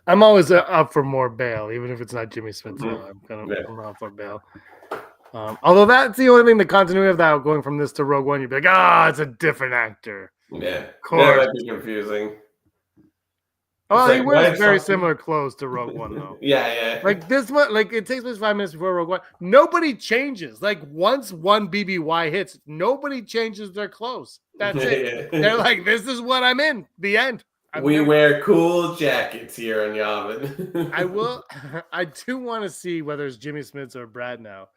I'm always up for more Bail, even if it's not Jimmy Smith. I'm up for Bail. Although that's the only thing, the continuity of that going from this to Rogue One, you'd be like, it's a different actor. Yeah, that might be confusing. Oh, he wears very similar clothes to Rogue One, though. Yeah. Like this one, like it takes place 5 minutes before Rogue One. Nobody changes. Like once one BBY hits, nobody changes their clothes. That's it. They're like, this is what I'm in. The end. We wear cool jackets here in Yavin. I do want to see whether it's Jimmy Smits or Brad now.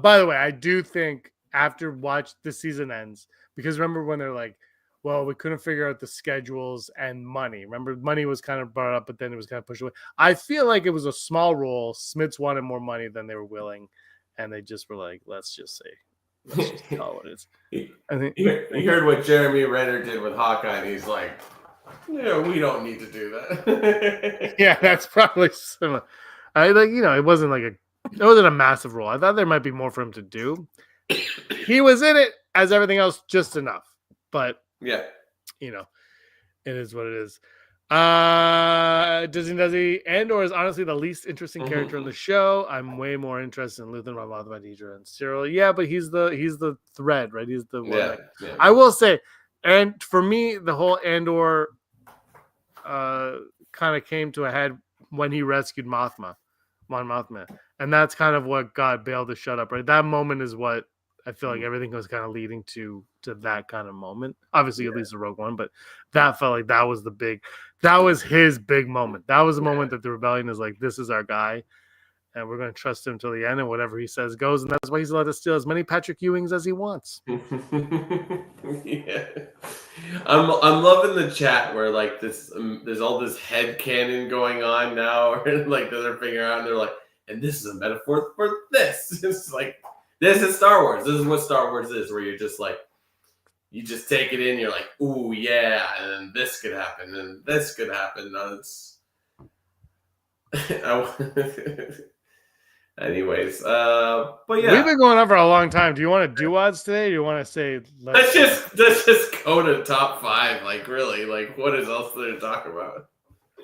By the way, I do think after the season ends, because remember when they're like, well, we couldn't figure out the schedules and money. Remember, money was kind of brought up, but then it was kind of pushed away. I feel like it was a small role. Smits wanted more money than they were willing, and they just were like, let's just call it what it is. I think he heard what Jeremy Renner did with Hawkeye, and he's like, yeah, we don't need to do that. Yeah, that's probably similar. It wasn't a massive role. I thought there might be more for him to do. He was in it as everything else, just enough. But yeah, it is what it is. Does he? Andor is honestly the least interesting character in the show. I'm way more interested in Luthen, Ramoth, Deidre, and Cyril. Yeah, but he's the thread, right? He's the one. Yeah. I will say, and for me, the whole Andor kind of came to a head when he rescued Mon Mothma, and that's kind of what got Bail to shut up. Right, that moment is what I feel like everything was kind of leading to that kind of moment. Obviously, at least the Rogue One, but that felt like that was his big moment. That was the moment that the rebellion is like, this is our guy. and we're going to trust him till the end, and whatever he says goes, and that's why he's allowed to steal as many Patrick Ewings as he wants. Yeah, I'm loving the chat where like this there's all this head canon going on now, and like they're figuring out, and they're like, and this is a metaphor for this. It's like this is Star Wars. This is what Star Wars is, where you're just like you just take it in. You're like, ooh yeah, and then this could happen, and this could happen. It's anyways, but yeah, we've been going on for a long time. Do you want to do odds today? Or do you want to say let's just go to top 5? Like really, like what is else there to talk about?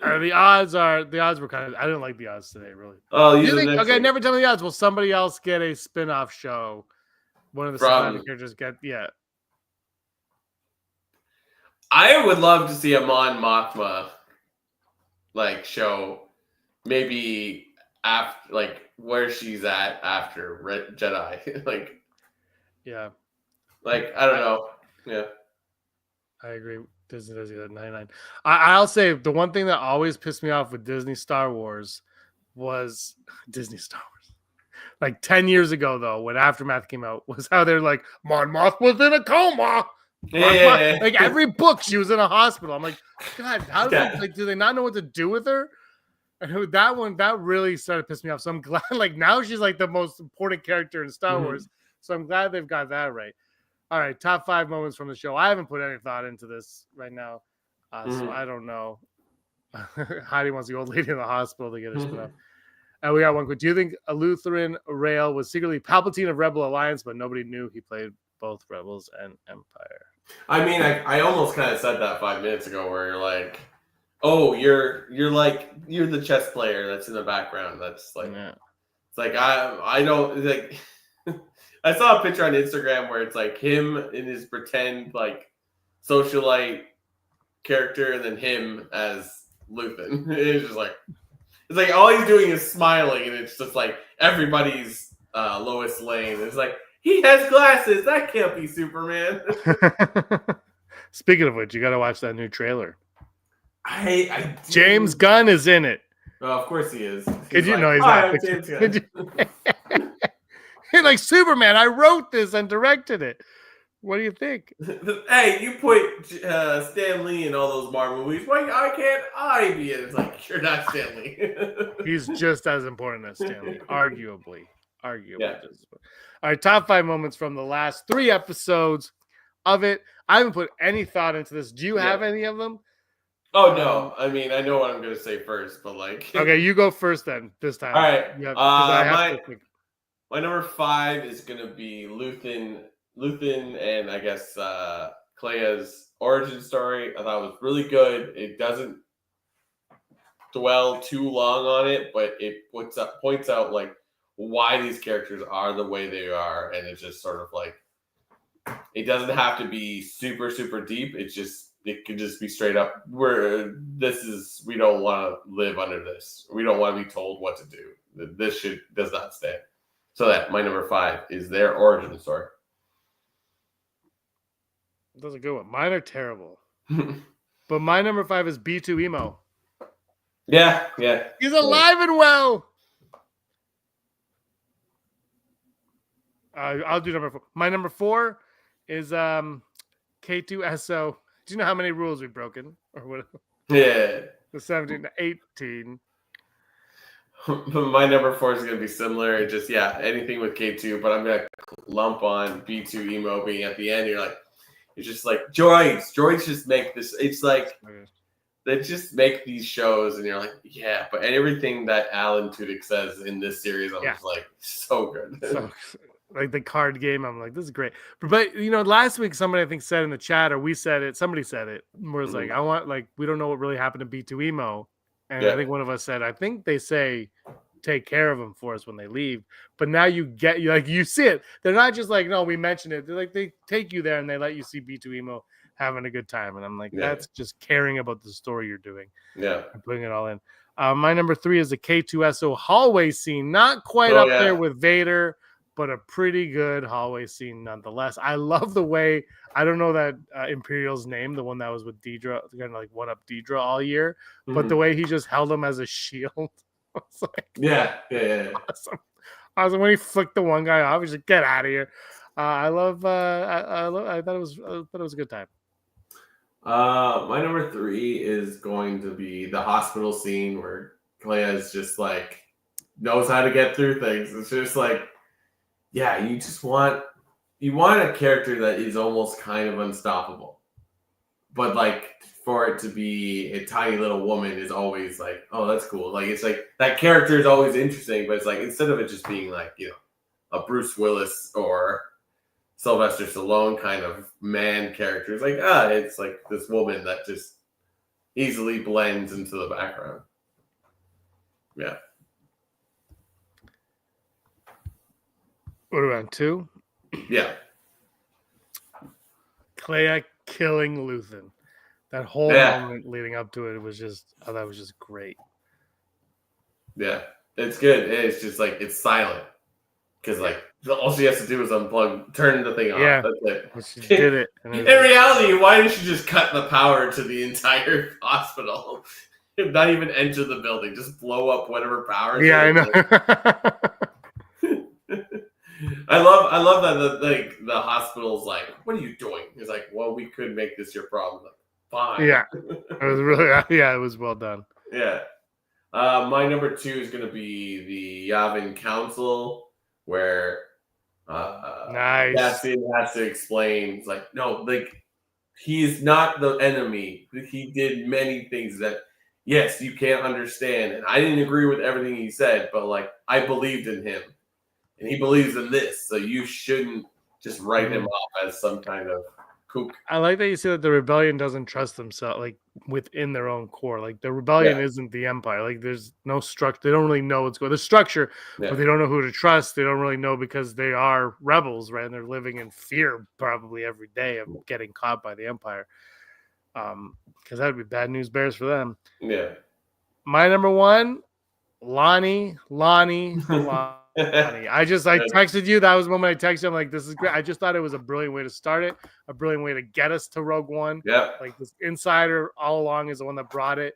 The odds were kind of. I didn't like the odds today, really. Oh, okay, never tell me the odds. Will somebody else get a spin-off show? One of the surviving characters get I would love to see a Mon Mothma like show, maybe after like where she's at after Red Jedi. Like I don't know. Yeah, I agree. Disney does that 99. I'll say the one thing that always pissed me off with Disney Star Wars was Disney Star Wars. Like 10 years ago, though, when Aftermath came out, was how they're like, Mon Mothma was in a coma. Yeah. Like every book, she was in a hospital. I'm like, God, how do they not know what to do with her? And that really started to piss me off. So I'm glad, like now she's like the most important character in Star Wars. So I'm glad they've got that right. All right, top 5 moments from the show. I haven't put any thought into this right now, so I don't know. Heidi wants the old lady in the hospital to get her spit up. And we got one quick. Do you think a Lutheran Rail was secretly Palpatine of Rebel Alliance, but nobody knew he played both Rebels and Empire? I mean, I almost kind of said that 5 minutes ago, where you're like, oh, you're the chess player that's in the background. That's like, It's like I don't like. I saw a picture on Instagram where it's like him in his pretend like socialite character, and then him as Luthen. It's just like all he's doing is smiling, and it's just like everybody's Lois Lane. It's like he has glasses. That can't be Superman. Speaking of which, you got to watch that new trailer. I James Gunn is in it. Oh, of course he is. Did you know he's not? James Gunn. Like Superman, I wrote this and directed it. What do you think? Hey, you put Stan Lee in all those Marvel movies. Why can't I be in it? It's like, you're not Stan Lee. He's just as important as Stan Lee, arguably. Yeah. All right, top 5 moments from the last 3 episodes of it. I haven't put any thought into this. Do you have any of them? Oh, no. I mean, I know what I'm going to say first, but like... Okay, you go first then, this time. All right. My number 5 is going to be Luthen, and I guess Clea's origin story. I thought it was really good. It doesn't dwell too long on it, but it points out like why these characters are the way they are, and it's just sort of like it doesn't have to be super, super deep. It can just be straight up. We don't want to live under this. We don't want to be told what to do. This does not stand. So that my number 5 is their origin story. That's a good one. Mine are terrible. But my number 5 is B2 Emo. Yeah. He's alive and well. I'll do number 4. My number 4 is K2SO. Do you know how many rules we've broken? Or what? Yeah. The 17 to 18. My number 4 is going to be similar. It just, anything with K2, but I'm going to lump on B2 Emo being at the end. You're just like, droids just make this. It's like, they just make these shows, and you're like, yeah, but everything that Alan Tudyk says in this series, I'm just like, so good. So, like the card game, I'm like, this is great. But last week somebody I think said in the chat, or we said it, somebody said it, where it's like, I want, like, we don't know what really happened to B2 Emo. And I think one of us said, I think they say take care of them for us when they leave. But now you see it. They're not just like, no, we mentioned it. They're like, they take you there and they let you see B2 Emo having a good time. And I'm like, that's just caring about the story you're doing. Yeah. And putting it all in. My number 3 is the K2SO hallway scene. Not quite up there with Vader, but a pretty good hallway scene nonetheless. I love the way, I don't know that Imperial's name, the one that was with Deidre, kind of like one up Deidre all year, but the way he just held him as a shield. was like, yeah. awesome. When he flicked the one guy off, he's like, "Get out of here!" I thought it was a good time. My number 3 is going to be the hospital scene where Clea is just like knows how to get through things. It's just like, yeah, you want a character that is almost kind of unstoppable, but like for it to be a tiny little woman is always like, oh, that's cool. Like it's like that character is always interesting, but it's like instead of it just being like a Bruce Willis or Sylvester Stallone kind of man character. It's like this woman that just easily blends into the background. Yeah. What about 2? Yeah. Clea killing Luthen. That whole moment leading up to it was just, that was just great. Yeah. It's good. It's just like, it's silent. Because like, all she has to do is unplug, turn the thing off. Yeah. That's it. Well, she did it. In reality, why didn't she just cut the power to the entire hospital? Not even enter the building, just blow up whatever power. Yeah, I know. I love that the hospital's like, what are you doing? He's like, well, we could make this your problem. Like, fine. Yeah, it was really, it was well done. Yeah. My number 2 is going to be the Yavin Council, where nice. Cassian has to explain. It's like, no, like he is not the enemy. He did many things that, yes, you can't understand, and I didn't agree with everything he said, but like I believed in him. And he believes in this, so you shouldn't just write him off as some kind of kook. I like that you say that the rebellion doesn't trust themselves, like within their own core. Like the rebellion isn't the empire. Like there's no structure. They don't really know what's going. There's structure, but they don't know who to trust. They don't really know because they are rebels, right? And they're living in fear probably every day of getting caught by the empire. Because that would be bad news bears for them. Yeah. My number 1, Lonnie. I texted you. That was the moment I texted you. I'm like, this is great. I just thought it was a brilliant way to start it, a brilliant way to get us to Rogue One. Yeah. Like this insider all along is the one that brought it,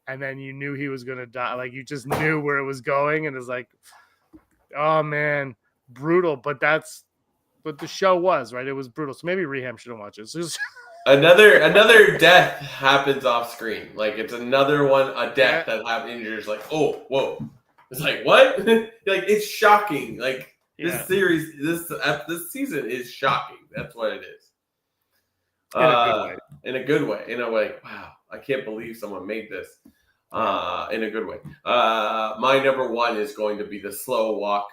and then you knew he was gonna die. Like you just knew where it was going, and it's like, oh man, brutal. But that's what the show was, right? It was brutal. So maybe Reham shouldn't watch it. So another death happens off screen. Like it's another one, a death that happens. And you're just like, oh, whoa. It's like, what? Like, it's shocking. Like, this series, this season is shocking. That's what it is. In a good way. In a way, wow, I can't believe someone made this. In a good way. My number 1 is going to be the slow walk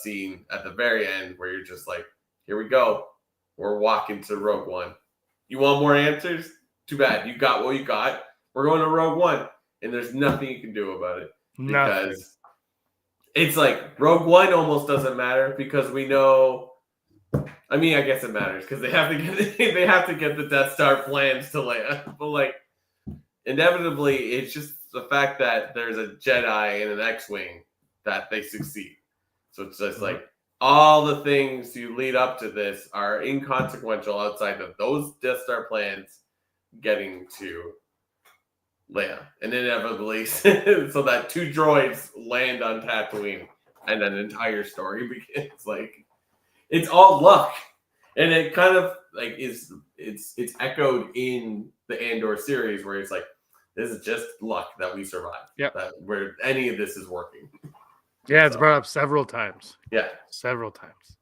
scene at the very end where you're just like, here we go. We're walking to Rogue One. You want more answers? Too bad. You got what you got. We're going to Rogue One. And there's nothing you can do about it. Because it's like Rogue One almost doesn't matter because we know. I mean, I guess it matters because they have to get the Death Star plans to Leia. But like, inevitably, it's just the fact that there's a Jedi and an X-wing that they succeed. So it's just like all the things you lead up to this are inconsequential outside of those Death Star plans getting to Leia, and inevitably, so that 2 droids land on Tatooine, and an entire story begins. Like, it's all luck, and it kind of like it's echoed in the Andor series where it's like, this is just luck that we survived. Yeah, where any of this is working. Yeah, it's brought up several times. Yeah, several times.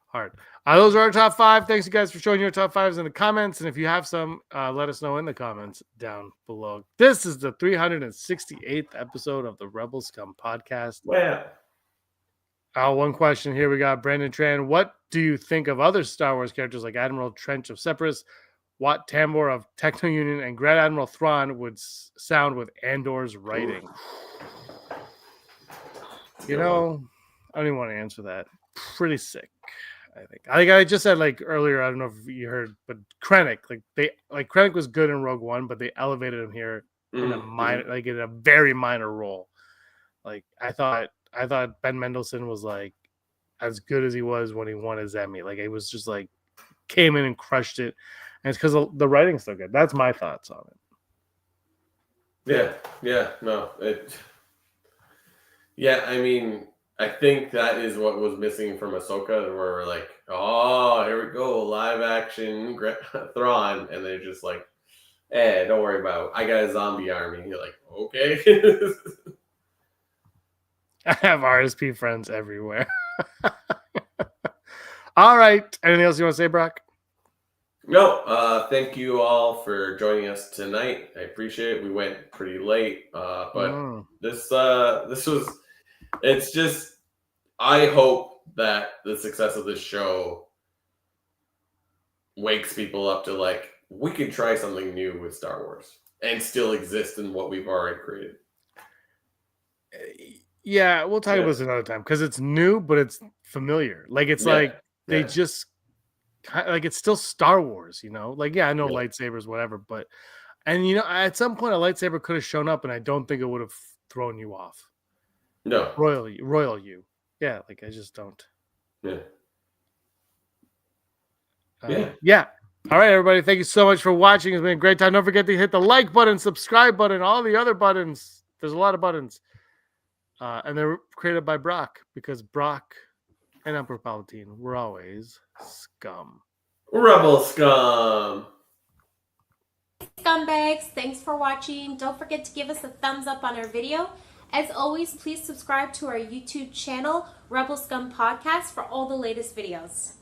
Hard. Those are our top 5. Thanks, you guys, for showing your top 5s in the comments. And if you have some, let us know in the comments down below. This is the 368th episode of the Rebel Scum podcast. Yeah. One question here. We got Brandon Tran. What do you think of other Star Wars characters like Admiral Trench of Separatists, Wat Tambor of Techno Union, and Grand Admiral Thrawn would sound with Andor's writing? You know, I don't even want to answer that. Pretty sick. I think I just said like earlier, I don't know if you heard, but Krennic, Krennic was good in Rogue One, but they elevated him here in a minor, like in a very minor role. Like I thought Ben Mendelsohn was like as good as he was when he won his Emmy. Like it was just like came in and crushed it, and it's because the writing's so good. That's my thoughts on it. Yeah, no, Yeah, I mean, I think that is what was missing from Ahsoka, where we're like, oh, here we go, live action Thrawn, and they're just like, don't worry about it. I got a zombie army. And you're like, okay. I have RSP friends everywhere. All right. Anything else you want to say, Brock? No, thank you all for joining us tonight. I appreciate it. We went pretty late, but this was. It's just. I hope that the success of this show wakes people up to like we can try something new with Star Wars and still exist in what we've already created. Yeah, we'll talk about this another time because it's new, but it's familiar. Like it's like they just like it's still Star Wars, you know. Like I know lightsabers, whatever, but and you know at some point a lightsaber could have shown up, and I don't think it would have thrown you off. No, royal you. Yeah, like I just don't. Yeah. All right, everybody. Thank you so much for watching. It's been a great time. Don't forget to hit the like button, subscribe button, all the other buttons. There's a lot of buttons. And they're created by Brock because Brock and Emperor Palpatine were always scum. Rebel scum. Scumbags, thanks for watching. Don't forget to give us a thumbs up on our video. As always, please subscribe to our YouTube channel, Rebel Scum Podcast, for all the latest videos.